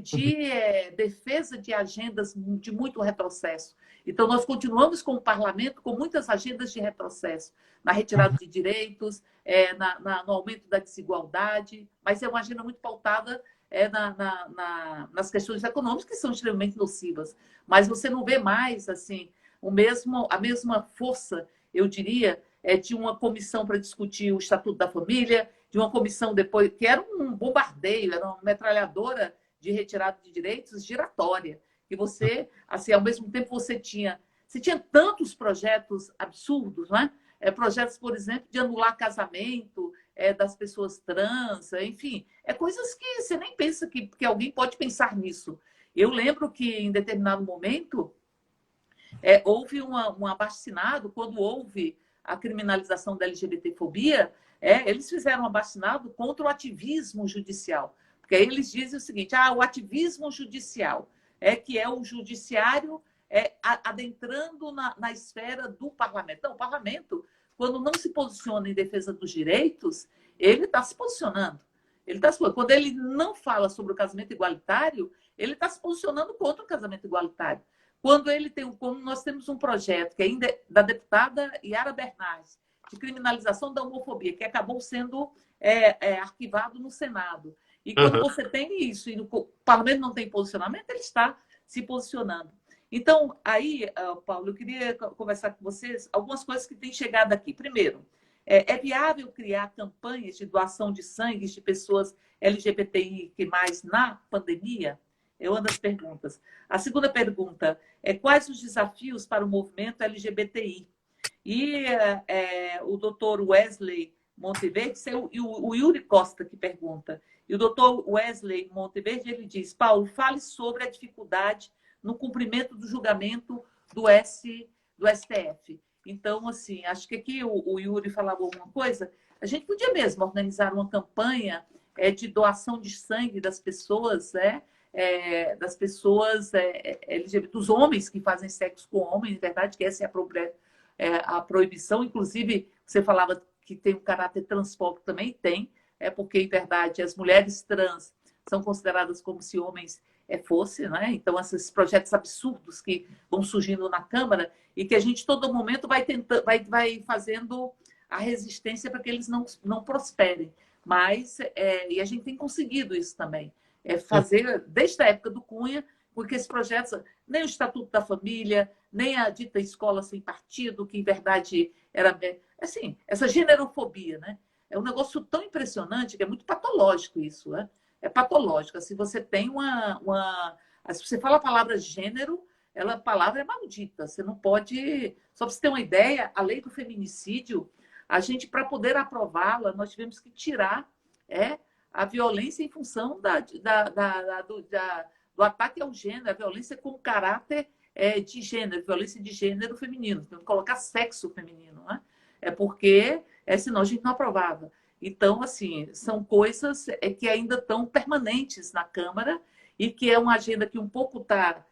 de defesa de agendas de muito retrocesso. Então, nós continuamos com o parlamento com muitas agendas de retrocesso, na retirada de direitos, no aumento da desigualdade, mas é uma agenda muito pautada nas questões econômicas, que são extremamente nocivas. Mas você não vê mais assim a mesma força, eu diria, de uma comissão para discutir o Estatuto da Família, de uma comissão depois, que era um bombardeio, era uma metralhadora de retirada de direitos giratória, que você, assim, ao mesmo tempo você tinha tantos projetos absurdos, né? Projetos, por exemplo, de anular casamento das pessoas trans, enfim, coisas que você nem pensa que alguém pode pensar nisso. Eu lembro que, em determinado momento, houve um abaixo-assinado, quando houve a criminalização da LGBTfobia, eles fizeram um abaixo-assinado contra o ativismo judicial. Porque aí eles dizem o seguinte, o ativismo judicial que é o judiciário adentrando na esfera do parlamento. Então, o parlamento, quando não se posiciona em defesa dos direitos, ele está se posicionando. Quando ele não fala sobre o casamento igualitário, ele está se posicionando contra o casamento igualitário. Como nós temos um projeto que ainda é da deputada Yara Bernardes, de criminalização da homofobia, que acabou sendo arquivado no Senado. E quando você tem isso e o parlamento não tem posicionamento, ele está se posicionando. Então, aí, Paulo, eu queria conversar com vocês algumas coisas que têm chegado aqui. Primeiro, é viável criar campanhas de doação de sangue de pessoas LGBTI que mais na pandemia? É uma das perguntas. A segunda pergunta é quais os desafios para o movimento LGBTI? E o doutor Wesley Monteverde, e o Yuri Costa que pergunta. E o doutor Wesley Monteverde, ele diz, Paulo, fale sobre a dificuldade no cumprimento do julgamento do STF. Então, assim, acho que aqui o Yuri falava alguma coisa. A gente podia mesmo organizar uma campanha de doação de sangue das pessoas, LGBT, dos homens que fazem sexo com homens, na verdade, que essa é a proibição. Inclusive, você falava que tem um caráter transfóbico, também tem, porque, em verdade, as mulheres trans são consideradas como se homens fossem, né? Então, esses projetos absurdos que vão surgindo na Câmara e que a gente, todo momento, vai fazendo a resistência para que eles não prosperem. Mas, e a gente tem conseguido isso também, fazer, desde a época do Cunha, porque esses projetos, nem o Estatuto da Família, nem a dita escola sem partido, que, em verdade, era... Assim, essa generofobia, né? É um negócio tão impressionante que é muito patológico isso, né? É patológico. Se você tem se você fala a palavra gênero, a palavra é maldita. Você não pode... Só para você ter uma ideia, a lei do feminicídio, a gente, para poder aprová-la, nós tivemos que tirar a violência em função do ataque ao gênero, a violência com caráter de gênero, violência de gênero feminino. Temos que colocar sexo feminino, né? Porque senão a gente não aprovava. Então, assim, são coisas que ainda estão permanentes na Câmara e que é uma agenda que um pouco está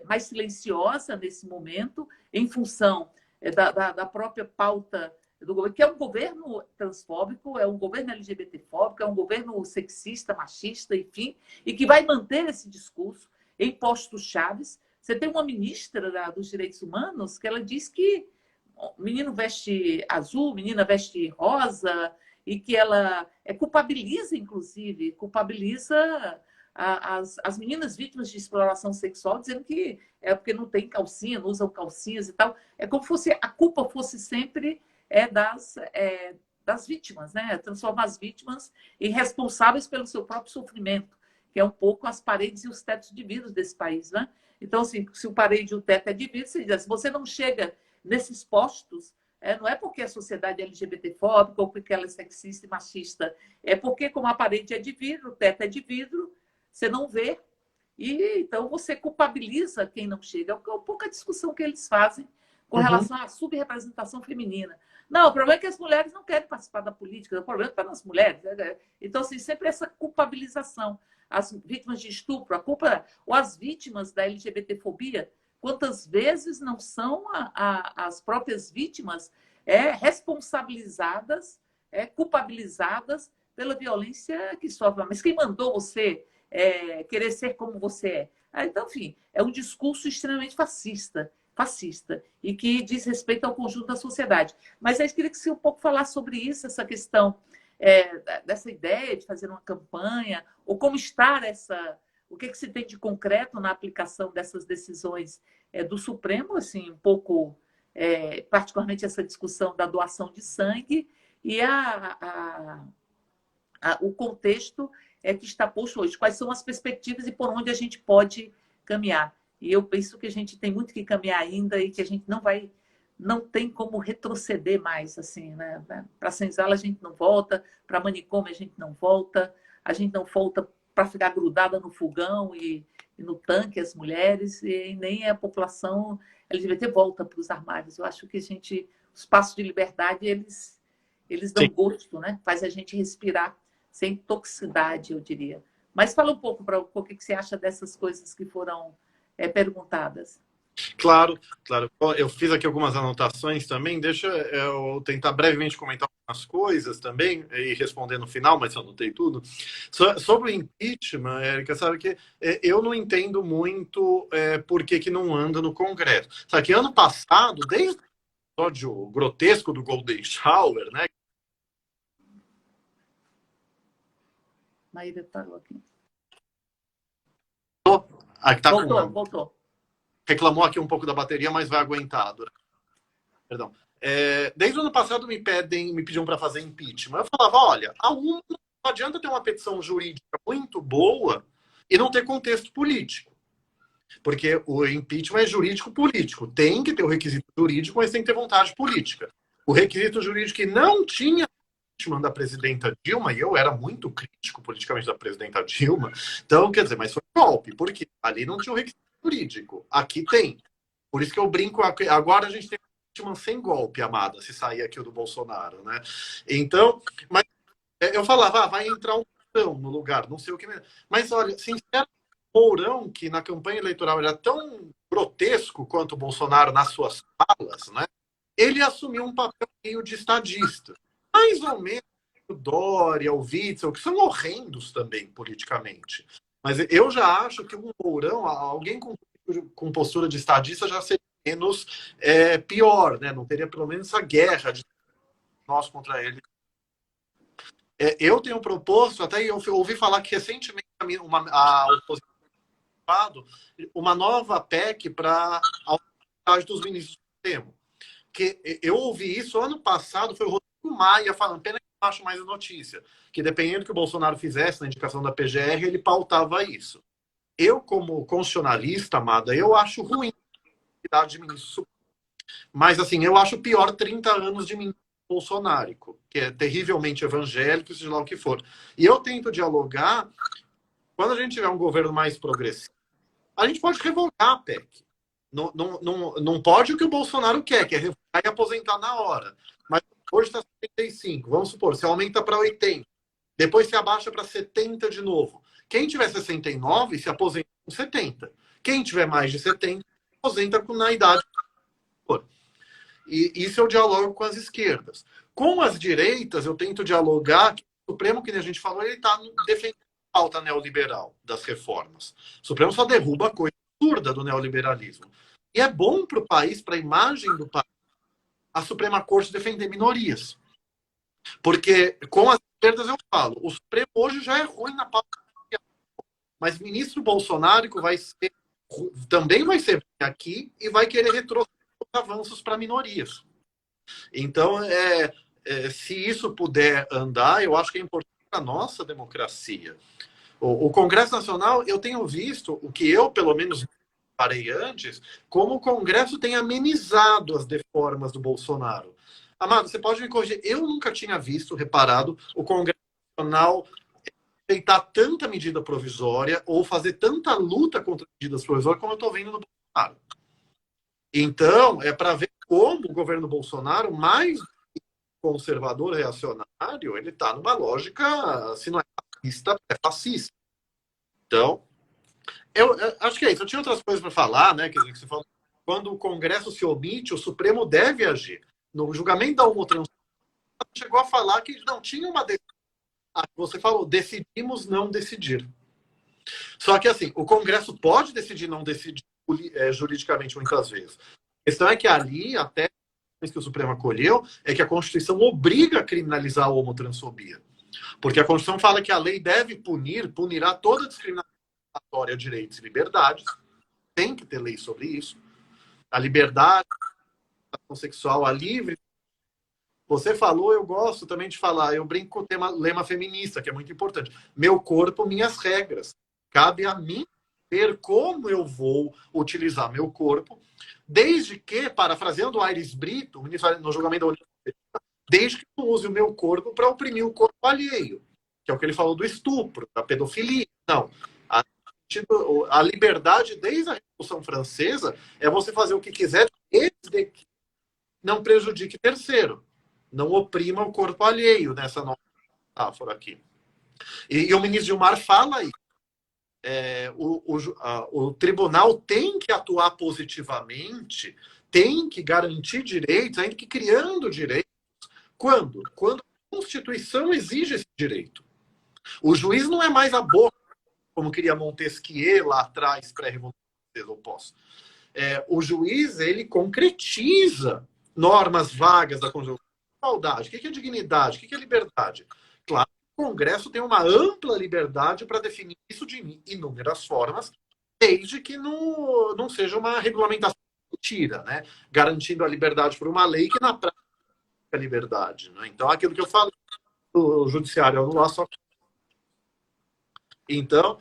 mais silenciosa nesse momento, em função da própria pauta do governo, que é um governo transfóbico, é um governo LGBTfóbico, é um governo sexista, machista, enfim, e que vai manter esse discurso em postos chaves. Você tem uma ministra dos Direitos Humanos que ela diz que menino veste azul, menina veste rosa, e que ela culpabiliza, inclusive, as meninas vítimas de exploração sexual, dizendo que é porque não tem calcinha, não usam calcinhas e tal. É como se a culpa fosse sempre das vítimas, né? Transformar as vítimas em responsáveis pelo seu próprio sofrimento, que é um pouco as paredes e os tetos de vidro desse país, né? Então, assim, se o parede e o teto é de vidro, você diz, se você não chega nesses postos, não é porque a sociedade é LGBTfóbica ou porque ela é sexista e machista, é porque, como a parede é de vidro, o teto é de vidro, você não vê, E então você culpabiliza quem não chega. É um pouco a discussão que eles fazem com relação à subrepresentação feminina. Não, o problema é que as mulheres não querem participar da política, o problema está nas mulheres. Então, assim, sempre essa culpabilização. As vítimas de estupro, a culpa, ou as vítimas da LGBTfobia, quantas vezes não são as próprias vítimas responsabilizadas, culpabilizadas pela violência que sofrem. Mas quem mandou você querer ser como você é? Então, enfim, é um discurso extremamente fascista, e que diz respeito ao conjunto da sociedade. Mas eu queria que você um pouco falasse sobre isso, essa questão dessa ideia de fazer uma campanha, ou como está o que se tem de concreto na aplicação dessas decisões do Supremo, assim, um pouco, particularmente essa discussão da doação de sangue e o contexto que está posto hoje. Quais são as perspectivas e por onde a gente pode caminhar? E eu penso que a gente tem muito que caminhar ainda e que a gente não tem como retroceder mais, assim, né? Para a senzala a gente não volta, para manicômio a gente não volta para ficar grudada no fogão e no tanque as mulheres, e nem a população LGBT volta para os armários. Eu acho que os passos de liberdade, eles dão gosto, né? Faz a gente respirar sem toxicidade, eu diria. Mas fala um pouco para o que você acha dessas coisas que foram perguntadas. Claro, claro. Eu fiz aqui algumas anotações também. Deixa eu tentar brevemente comentar algumas coisas também e responder no final, mas eu anotei tudo. Sobre o impeachment, Érica, sabe que eu não entendo muito por que não anda no Congresso. Sabe que ano passado, desde o episódio grotesco do Golden Shower, né? Maíra parou aqui. Aqui tá voltou. Reclamou aqui um pouco da bateria, mas vai aguentar. Perdão. Desde o ano passado me pediam para fazer impeachment. Eu falava, olha, não adianta ter uma petição jurídica muito boa e não ter contexto político. Porque o impeachment é jurídico-político. Tem que ter o requisito jurídico, mas tem que ter vontade política. O requisito jurídico que não tinha impeachment da presidenta Dilma, e eu era muito crítico politicamente da presidenta Dilma, então, quer dizer, mas foi golpe, porque ali não tinha o requisito jurídico. Aqui tem. Por isso que eu brinco, agora a gente tem impeachment sem golpe, amada, se sair aqui o do Bolsonaro, né? Então, mas eu falava, vai entrar um Mourão no lugar, não sei o que. Mas olha, sinceramente, Mourão, que na campanha eleitoral era tão grotesco quanto o Bolsonaro nas suas falas, né? Ele assumiu um papel meio de estadista. Mais ou menos o Dória, o Witzel, que são horrendos também politicamente. Mas eu já acho que um Mourão, alguém com postura de estadista, já seria menos pior, né? Não teria pelo menos essa guerra de nós contra ele. Eu tenho proposto, até eu ouvi falar que recentemente a oposição uma nova PEC para a autoridade dos ministros do Supremo. Que eu ouvi isso ano passado, foi o Rodrigo Maia falando, pena que não acho mais a notícia, que dependendo do que o Bolsonaro fizesse na indicação da PGR, ele pautava isso. Eu, como constitucionalista, amada, eu acho ruim a idade de ministro. Mas, assim, eu acho pior 30 anos de ministro bolsonárico, que é terrivelmente evangélico, seja lá o que for. E eu tento dialogar, quando a gente tiver um governo mais progressista, a gente pode revogar a PEC. Não pode o que o Bolsonaro quer, que é revogar e aposentar na hora. Mas hoje está 75, vamos supor, você aumenta para 80, depois você abaixa para 70 de novo. Quem tiver 69 se aposenta com 70. Quem tiver mais de 70 se aposenta na idade. E isso eu dialogo com as esquerdas. Com as direitas, eu tento dialogar, que o Supremo, que a gente falou, ele está defendendo a pauta neoliberal das reformas. O Supremo só derruba a coisa absurda do neoliberalismo. E é bom para o país, para a imagem do país, a Suprema Corte defender minorias. Porque com as esquerdas eu falo, o Supremo hoje já é ruim na pauta, mas o ministro Bolsonaro também vai ser aqui e vai querer retroceder os avanços para minorias. Então, se isso puder andar, eu acho que é importante para a nossa democracia. O Congresso Nacional, eu tenho visto, o que eu, pelo menos, parei antes, como o Congresso tem amenizado as deformas do Bolsonaro. Amado, você pode me corrigir. Eu nunca tinha visto, reparado, o Congresso Nacional aceitar tanta medida provisória ou fazer tanta luta contra medidas provisórias como eu estou vendo no Bolsonaro. Então, é para ver como o governo Bolsonaro, mais conservador reacionário, ele está numa lógica, se não é fascista, é fascista. Então, eu acho que é isso. Eu tinha outras coisas para falar, né? Quer dizer, que você falou, quando o Congresso se omite, o Supremo deve agir. No julgamento da homotransfobia, chegou a falar que não tinha uma decisão. Você falou, decidimos não decidir. Só que, assim, o Congresso pode decidir não decidir juridicamente muitas vezes. A questão é que ali, até que o Supremo acolheu, é que a Constituição obriga a criminalizar a homotransfobia. Porque a Constituição fala que a lei deve punirá toda discriminação a direitos e liberdades. Tem que ter lei sobre isso. A liberdade, a ação sexual, a livre. Você falou, eu gosto também de falar, eu brinco com o lema feminista, que é muito importante. Meu corpo, minhas regras. Cabe a mim ver como eu vou utilizar meu corpo, desde que, parafraseando o Aires Brito, no julgamento da União Europeia, desde que eu não use o meu corpo para oprimir o corpo alheio, que é o que ele falou do estupro, da pedofilia. Não. A liberdade, desde a Revolução Francesa, é você fazer o que quiser, desde que não prejudique terceiro. Não oprima o corpo alheio, nessa nova metáfora aqui. E o ministro Gilmar fala aí. O tribunal tem que atuar positivamente, tem que garantir direitos, ainda que criando direitos. Quando? Quando a Constituição exige esse direito. O juiz não é mais a boca, como queria Montesquieu lá atrás, pré-revolução francesa, eu posso. O juiz, ele concretiza normas vagas da Constituição. Igualdade, o que é dignidade, o que é liberdade? Claro que o Congresso tem uma ampla liberdade para definir isso de inúmeras formas, desde que não seja uma regulamentação mentira, né? Garantindo a liberdade por uma lei que na prática é liberdade. Né? Então, aquilo que eu falo, o judiciário anular só. Então,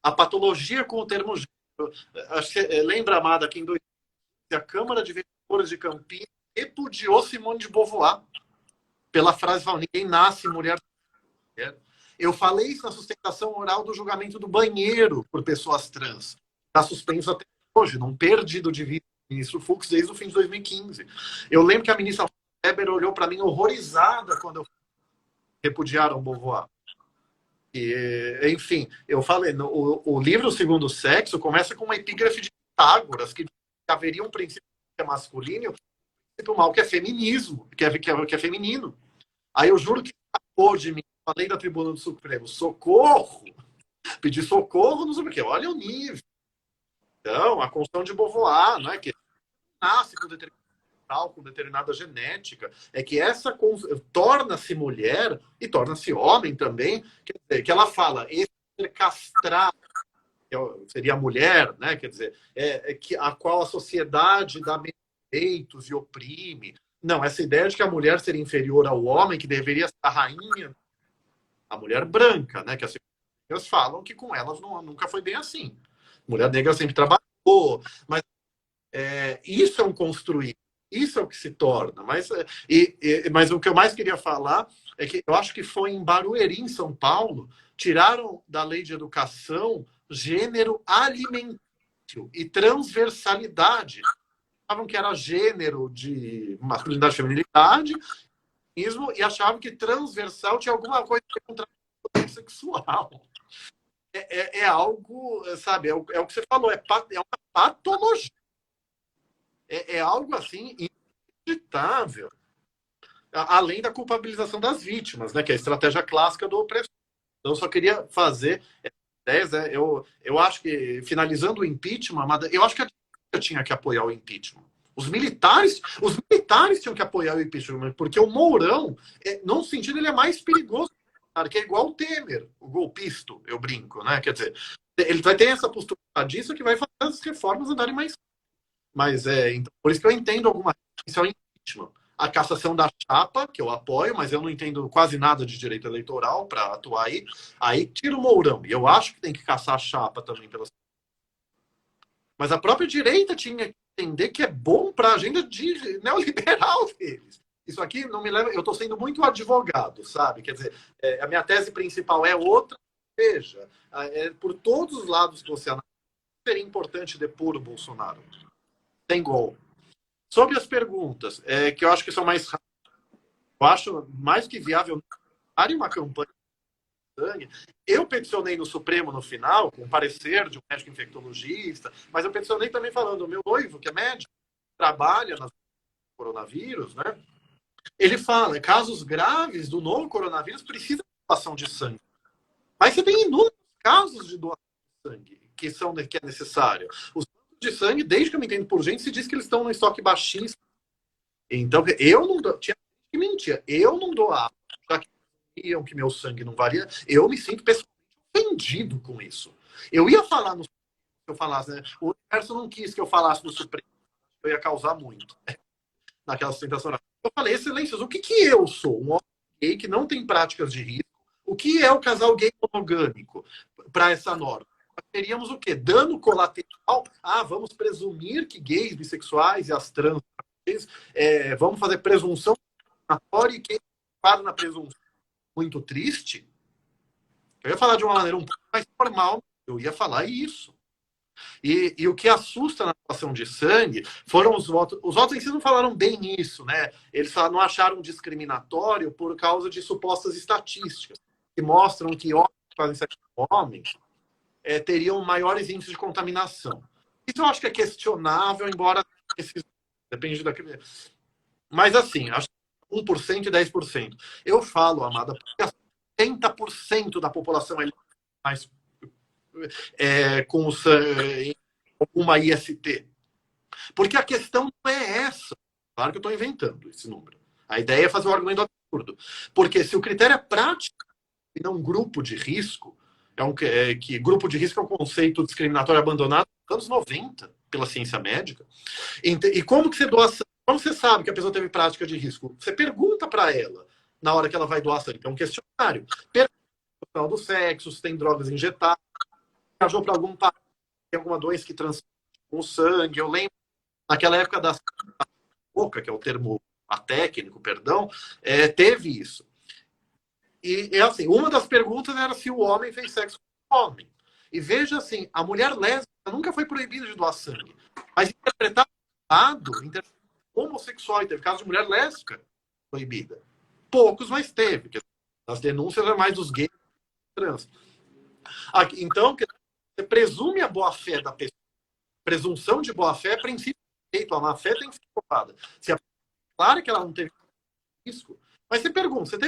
a patologia com o termo gênero. Acho que, lembra, Amada, que em 2015 a Câmara de Vereadores de Campinas repudiou Simone de Beauvoir pela frase falando, ninguém nasce mulher. Eu falei isso na sustentação oral do julgamento do banheiro por pessoas trans. Está suspenso até hoje, não perdido de vista o ministro Fux desde o fim de 2015. Eu lembro que a ministra Weber olhou para mim horrorizada quando repudiaram Beauvoir. E, enfim, eu falei, o livro O Segundo Sexo começa com uma epígrafe de Pitágoras, que haveria um princípio que é masculino e um mal que é feminismo, que é feminino. Aí eu juro que escapou de mim, falei da tribuna do Supremo, socorro, pedir socorro, não sei o quê, olha o nível. Então, a Constituição de Beauvoir, não é que nasce com determinada genética, é que essa torna-se mulher e torna-se homem também, quer dizer, que ela fala, esse ser castrado, seria a mulher, né? Quer dizer, a qual a sociedade dá direitos e oprime. Não, essa ideia de que a mulher seria inferior ao homem, que deveria ser a rainha, a mulher branca, né? Que as pessoas falam que com elas nunca foi bem assim. A mulher negra sempre trabalhou, mas isso é um construir, isso é o que se torna. Mas o que eu mais queria falar é que eu acho que foi em Barueri, em São Paulo, tiraram da lei de educação gênero alimentício e transversalidade. Achavam que era gênero de masculinidade e feminilidade, e achavam que transversal tinha alguma coisa contra o sexual. É algo, sabe, é o que você falou, é uma patologia. É algo assim inacreditável. Além da culpabilização das vítimas, né, que é a estratégia clássica do opressor. Então, eu só queria fazer ideias. Eu acho que, finalizando o impeachment, eu acho que eu tinha que apoiar o impeachment. Os militares tinham que apoiar o impeachment, porque o Mourão, num sentido, ele é mais perigoso, que é igual o Temer, o golpista, eu brinco, né? Quer dizer, ele vai ter essa postura disso que vai fazer as reformas andarem mais. Mas então, por isso que eu entendo alguma coisa ao impeachment. A cassação da chapa, que eu apoio, mas eu não entendo quase nada de direito eleitoral para atuar aí. Aí tira o Mourão. E eu acho que tem que caçar a chapa também. Mas a própria direita tinha que entender que é bom para a agenda neoliberal deles. isso aqui não me leva... Eu estou sendo muito advogado, sabe? Quer dizer, a minha tese principal é outra. Veja, por todos os lados que você analisa, seria importante depor o Bolsonaro. Tem gol. Sobre as perguntas, que eu acho que são mais rápidas, eu acho mais que viável uma campanha de sangue. Eu peticionei no Supremo no final, com parecer de um médico infectologista, mas eu peticionei também falando, o meu noivo, que é médico, trabalha no coronavírus, né? Ele fala, casos graves do novo coronavírus precisam de doação de sangue. Mas você tem inúmeros casos de doação de sangue que é necessário. Os bancos de sangue, desde que eu me entendo por gente, se diz que eles estão no estoque baixíssimo. Então, eu não dou... Tinha gente que mentia. Eu não doava, já que diziam que meu sangue não valia. Eu me sinto pessoalmente ofendido com isso. Eu ia falar no Supremo, se eu falasse, né? O universo não quis que eu falasse no Supremo. Eu ia causar muito, né? Naquela sustentação. Eu falei, excelências, o que eu sou? Um homem gay que não tem práticas de risco. O que é o casal gay monogâmico para essa norma? Nós teríamos o quê? Dano colateral. Vamos presumir que gays, bissexuais e as trans, vamos fazer presunção discriminatória e quem para na presunção muito triste. Eu ia falar de uma maneira um pouco mais formal, eu ia falar isso. E o que assusta na doação de sangue foram os votos. Os votos em si não falaram bem nisso, né? Eles não acharam discriminatório por causa de supostas estatísticas que mostram que homens que fazem sexo com homens teriam maiores índices de contaminação. Isso eu acho que é questionável, embora depende daquele. Mas assim, acho que 1% e 10%. Eu falo, Amada, porque 70% da população é mais com uma IST. Porque a questão não é essa. Claro que eu estou inventando esse número. A ideia é fazer um argumento absurdo. Porque se o critério é prático e não grupo de risco, que grupo de risco é um conceito discriminatório abandonado nos anos 90 pela ciência médica. E como que você doa sangue? Como você sabe que a pessoa teve prática de risco? Você pergunta para ela na hora que ela vai doar sangue. É um questionário. Pergunta do sexo, se tem drogas injetadas, viajou para algum país, tem alguma doença que transmite com sangue. Eu lembro, naquela época da boca, que é o termo técnico, perdão, teve isso. E assim, uma das perguntas era se o homem fez sexo com o homem. E veja assim, a mulher lésbica nunca foi proibida de doar sangue. Mas interpretar homossexual, e teve casos de mulher lésbica proibida. Poucos, mas teve. As denúncias eram mais dos gays e trans. Então, você presume a boa-fé da pessoa. Presunção de boa-fé é princípio de direito. A má-fé tem que ser provada. Se é claro que ela não teve risco, mas você pergunta,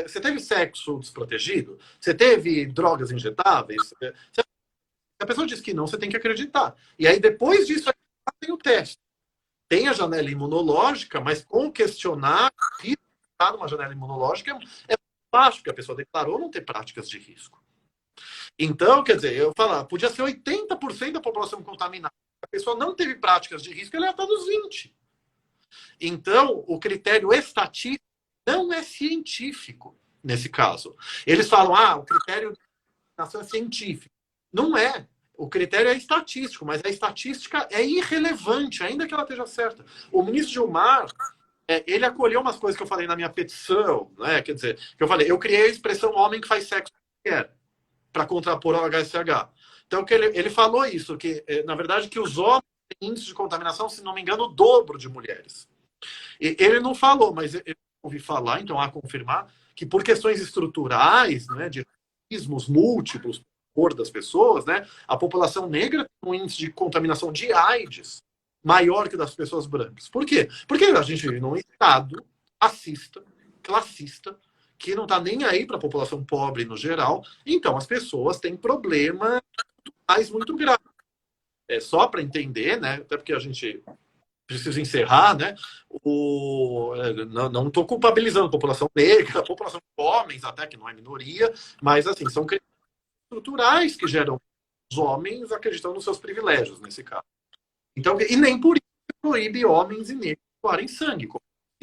você teve sexo desprotegido? Você teve drogas injetáveis? Se a pessoa diz que não, você tem que acreditar. E aí, depois disso, tem o teste. Tem a janela imunológica, mas com questionar, numa janela imunológica é baixo, porque a pessoa declarou não ter práticas de risco. Então, quer dizer, eu falar, podia ser 80% da população contaminada. A pessoa não teve práticas de risco, ela ia estar nos 20%. Então, o critério estatístico não é científico nesse caso. Eles falam, o critério de contaminação é científico. Não é. O critério é estatístico, mas a estatística é irrelevante, ainda que ela esteja certa. O ministro Gilmar, ele acolheu umas coisas que eu falei na minha petição, né? Quer dizer, que eu falei, eu criei a expressão homem que faz sexo com mulher, para contrapor ao HSH. Então, que ele falou isso, que, na verdade, que os homens têm índice de contaminação, se não me engano, o dobro de mulheres. E ele não falou, mas eu ouvi falar, então a confirmar, que por questões estruturais, né, de racismos múltiplos, cor das pessoas, né, a população negra tem um índice de contaminação de AIDS maior que das pessoas brancas. Por quê? Porque a gente vive num estado racista, classista, que não está nem aí para a população pobre no geral, então as pessoas têm problemas muito graves. Só para entender, né, até porque a gente precisa encerrar, né, não estou culpabilizando a população negra, a população de homens até, que não é minoria, mas assim, são questões estruturais que geram os homens acreditando nos seus privilégios, nesse caso. Então, e nem por isso proíbe homens e negros doarem sangue, como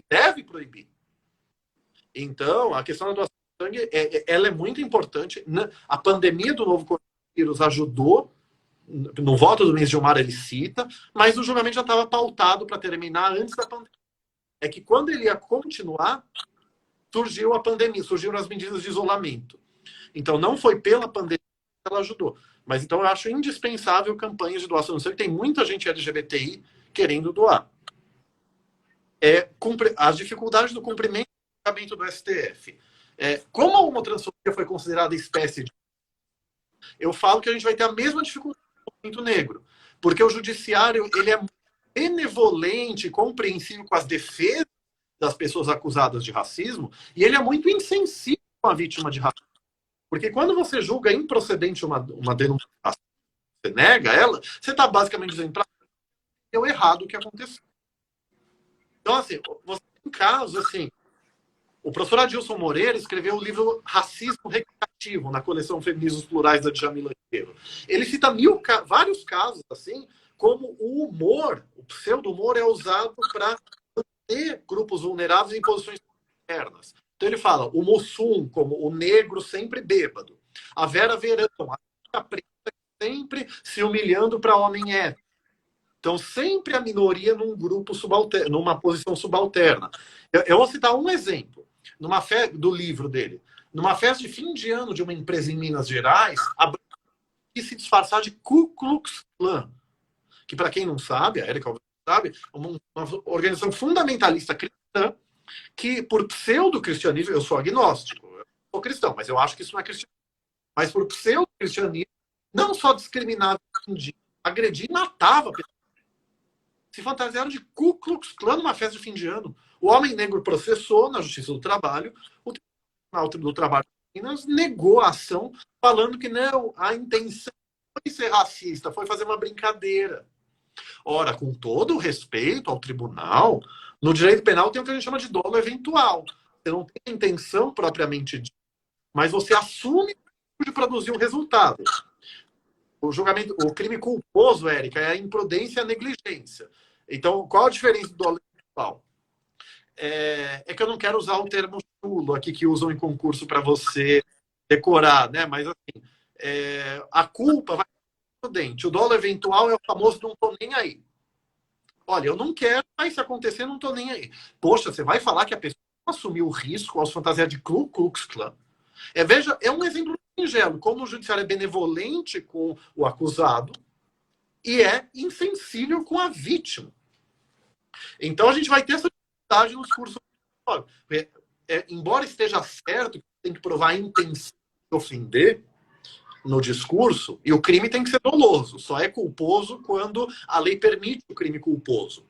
deve proibir. Então, a questão da doação de sangue, ela é muito importante. A pandemia do novo coronavírus ajudou. No voto do ministro Gilmar ele cita, mas o julgamento já estava pautado para terminar antes da pandemia. é que quando ele ia continuar, surgiu a pandemia, surgiram as medidas de isolamento. Então, não foi pela pandemia que ela ajudou. Mas, então, eu acho indispensável campanhas de doação de sangue. Tem muita gente LGBTI querendo doar. As dificuldades do cumprimento do julgamento do STF. Como a homotransfobia foi considerada espécie de... Eu falo que a gente vai ter a mesma dificuldade no movimento negro. Porque o judiciário ele é benevolente, compreensível com as defesas das pessoas acusadas de racismo, e ele é muito insensível com a vítima de racismo. Porque quando você julga improcedente uma denúncia, você nega ela, você está basicamente dizendo para deu errado o que aconteceu. Então, assim, você tem casos, assim, o professor Adilson Moreira escreveu o livro Racismo Recreativo, na coleção Feminismos Plurais da Djamila Ribeiro. Ele cita vários casos, assim, como o humor, o pseudo-humor é usado para manter grupos vulneráveis em posições internas. Então ele fala o Mussum como o negro sempre bêbado. A Vera Verão, a preta sempre se humilhando para homem hétero. Então sempre a minoria num grupo subalterno, numa posição subalterna. Eu vou citar um exemplo do livro dele. Numa festa de fim de ano de uma empresa em Minas Gerais, a quis se disfarçar de Ku Klux Klan, que para quem não sabe, a Érica sabe, uma organização fundamentalista cristã que, por pseudo-cristianismo, eu sou agnóstico, eu sou cristão, mas eu acho que isso não é cristianismo. Mas por pseudo-cristianismo, não só discriminava, agredia e matava pessoas. Se fantasiaram de Ku Klux Klan numa festa de fim de ano. O homem negro processou na Justiça do Trabalho, o Tribunal do Trabalho de Minas negou a ação, falando que não, a intenção foi ser racista, foi fazer uma brincadeira. Ora, com todo o respeito ao tribunal, no direito penal tem o que a gente chama de dolo eventual. Você não tem a intenção propriamente dita, mas você assume de produzir um resultado. O crime culposo, Érica, é a imprudência e a negligência. Então, qual a diferença do dolo eventual? É que eu não quero usar o termo chulo aqui que usam em concurso para você decorar, né? Mas assim, a culpa vai prudente. O dolo eventual é o famoso não tô nem aí. Olha, eu não quero, mas se acontecer, não tô nem aí. Poxa, você vai falar que a pessoa assumiu o risco ao se fantasiar de Ku Klux Klan? Veja, é um exemplo singelo, como o judiciário é benevolente com o acusado e é insensível com a vítima. Então a gente vai ter essa dificuldade nos cursos. Embora esteja certo que tem que provar a intenção de ofender, no discurso, e o crime tem que ser doloso. Só é culposo quando a lei permite o crime culposo.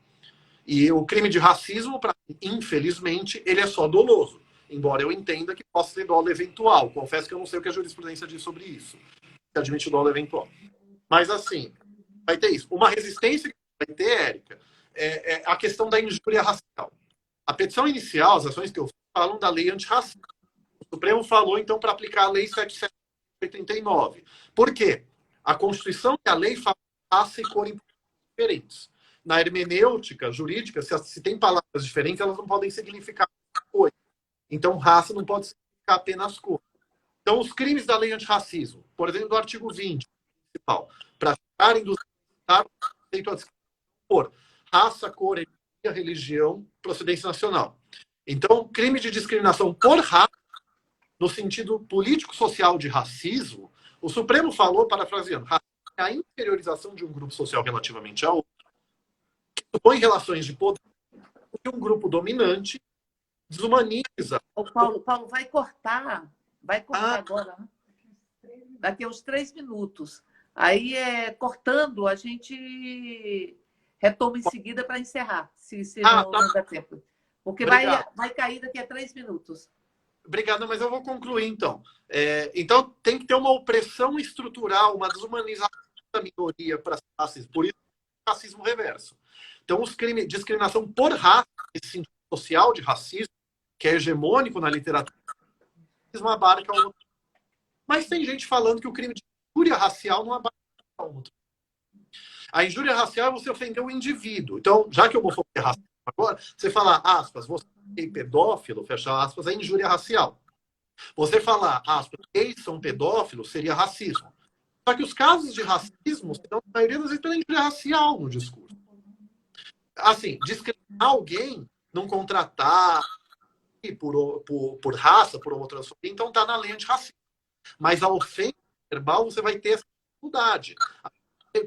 E o crime de racismo, infelizmente, ele é só doloso. Embora eu entenda que possa ser dolo eventual. Confesso que eu não sei o que a jurisprudência diz sobre isso. Se admite o dolo eventual. Mas, assim, vai ter isso. Uma resistência que vai ter, Érica, é a questão da injúria racial. A petição inicial, as ações que eu fiz, falam da lei antirracista. O Supremo falou, então, para aplicar a lei 7.789. Por quê? A Constituição e a lei falam raça e cor diferentes. Na hermenêutica jurídica, se tem palavras diferentes, elas não podem significar coisa. Então, raça não pode significar apenas cor. Então, os crimes da lei antirracismo, por exemplo, do artigo 20, para ficarem do conceito a por raça, cor, etnia, religião, procedência nacional. Então, crime de discriminação por raça, no sentido político-social de racismo, o Supremo falou, parafraseando, racismo é a inferiorização de um grupo social relativamente a outro, que supõe relações de poder que um grupo dominante desumaniza. Ô, Paulo, vai cortar agora, né? Daqui a uns 3 minutos. Aí, cortando, a gente retoma em seguida para encerrar, se não dá tempo. Porque vai cair daqui a 3 minutos. Obrigado, mas eu vou concluir, então. Então, tem que ter uma opressão estrutural, uma desumanização da minoria para racismo. Por isso, racismo reverso. Então, os crimes de discriminação por raça, esse sentido social de racismo, que é hegemônico na literatura, abarca o outro. Mas tem gente falando que o crime de injúria racial não abarca o outro. A injúria racial é você ofender o indivíduo. Então, já que eu vou focar racismo agora, você falar, aspas, você é pedófilo, fecha aspas, é injúria racial. Você falar, aspas, gays são pedófilos, seria racismo. Só que os casos de racismo, na maioria das vezes, tem injúria racial no discurso. Assim, discriminar alguém não contratar por raça, por homotransfobia, então está na lei antirracista. Mas a ofensa verbal, você vai ter essa dificuldade.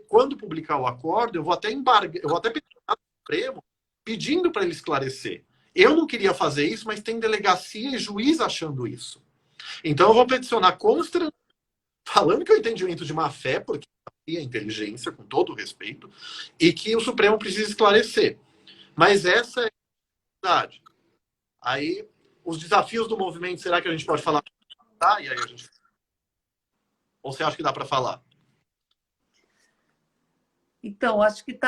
Quando publicar o acordo, eu vou até pedir ao Supremo pedindo para ele esclarecer. Eu não queria fazer isso, mas tem delegacia e juiz achando isso. Então eu vou peticionar constrangido, falando que é o entendimento de má fé, porque é inteligência, com todo o respeito, e que o Supremo precisa esclarecer. Mas essa é a verdade. Aí, os desafios do movimento, será que a gente pode falar? Tá? E aí a gente... Ou você acha que dá para falar? Então, acho que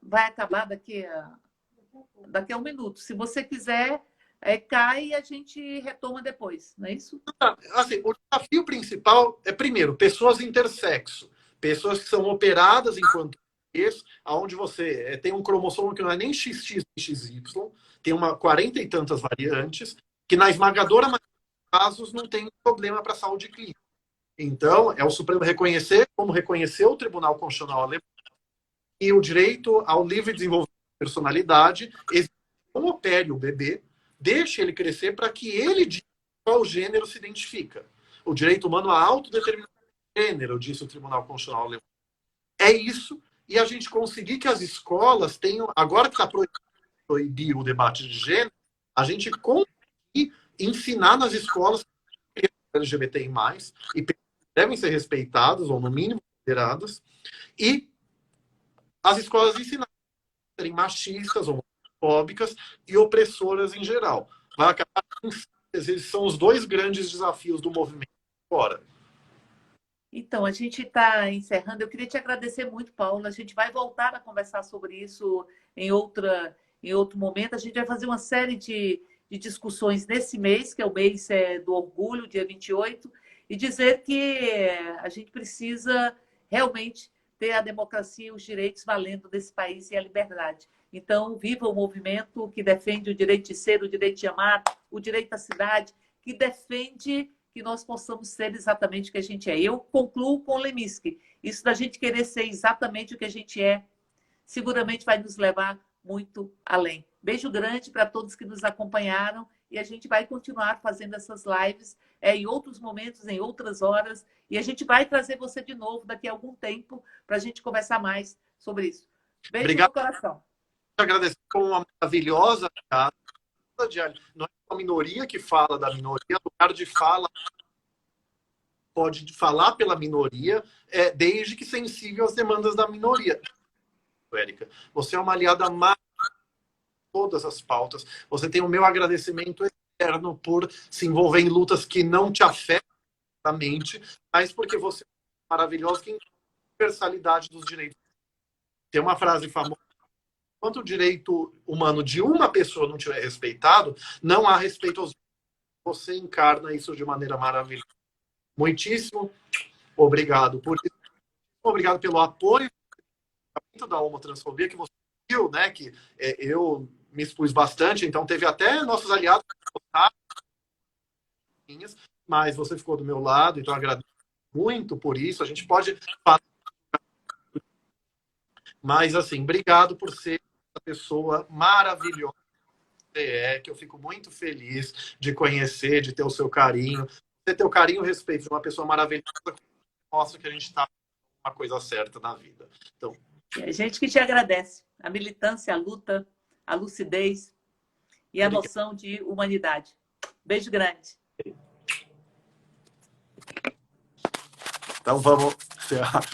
vai acabar daqui a um minuto. Se você quiser, cai e a gente retoma depois, não é isso? Assim, o desafio principal é, primeiro, pessoas intersexo. Pessoas que são operadas enquanto isso, onde você tem um cromossomo que não é nem XX nem XY, tem 40 e tantas variantes, que na esmagadora maioria dos casos não tem problema para a saúde clínica. Então, é o Supremo reconhecer, como reconheceu o Tribunal Constitucional alemão, e o direito ao livre desenvolvimento de personalidade, não opere o bebê, deixe ele crescer para que ele diga qual gênero se identifica. O direito humano à autodeterminação de gênero, disse o Tribunal Constitucional alemão. É isso, e a gente conseguir que as escolas tenham, agora que está proibir o debate de gênero, a gente conseguir ensinar nas escolas LGBTI+, e devem ser respeitadas, ou no mínimo consideradas, e as escolas ensinarem a serem machistas, homofóbicas e opressoras em geral. Vai acabar, esses são os dois grandes desafios do movimento agora. Então, a gente está encerrando. Eu queria te agradecer muito, Paulo. A gente vai voltar a conversar sobre isso em outro momento. A gente vai fazer uma série de discussões nesse mês, que é o mês do orgulho, dia 28, e dizer que a gente precisa realmente ter a democracia e os direitos valendo desse país e a liberdade. Então, viva o movimento que defende o direito de ser, o direito de amar, o direito à cidade, que defende que nós possamos ser exatamente o que a gente é. Eu concluo com Leminski. Isso da gente querer ser exatamente o que a gente é, seguramente vai nos levar muito além. Beijo grande para todos que nos acompanharam e a gente vai continuar fazendo essas lives em outros momentos, em outras horas, e a gente vai trazer você de novo daqui a algum tempo para a gente conversar mais sobre isso. Beijo Obrigado. no coração. Agradecer com uma maravilhosa casa. Não é uma minoria que fala da minoria, o lugar de fala pode falar pela minoria, desde que sensível às demandas da minoria. Érica, você é uma aliada mais todas as pautas. Você tem o meu agradecimento eterno por se envolver em lutas que não te afetam diretamente, mas porque você é maravilhosa que entende a universalidade dos direitos. Tem uma frase famosa: enquanto o direito humano de uma pessoa não tiver respeitado, não há respeito aos outros. Você encarna isso de maneira maravilhosa. Muitíssimo obrigado por isso. Obrigado pelo apoio da homotransfobia que você viu, né? Que eu me expus bastante, então teve até nossos aliados, mas você ficou do meu lado, então agradeço muito por isso. A gente pode falar, mas assim, obrigado por ser essa pessoa maravilhosa que eu fico muito feliz de conhecer, de ter o seu carinho. Você ter o carinho e o respeito de uma pessoa maravilhosa mostra que a gente está uma coisa certa na vida. Então, a gente que te agradece. A militância, a luta, a lucidez e a noção de humanidade. Beijo grande. Então vamos encerrar.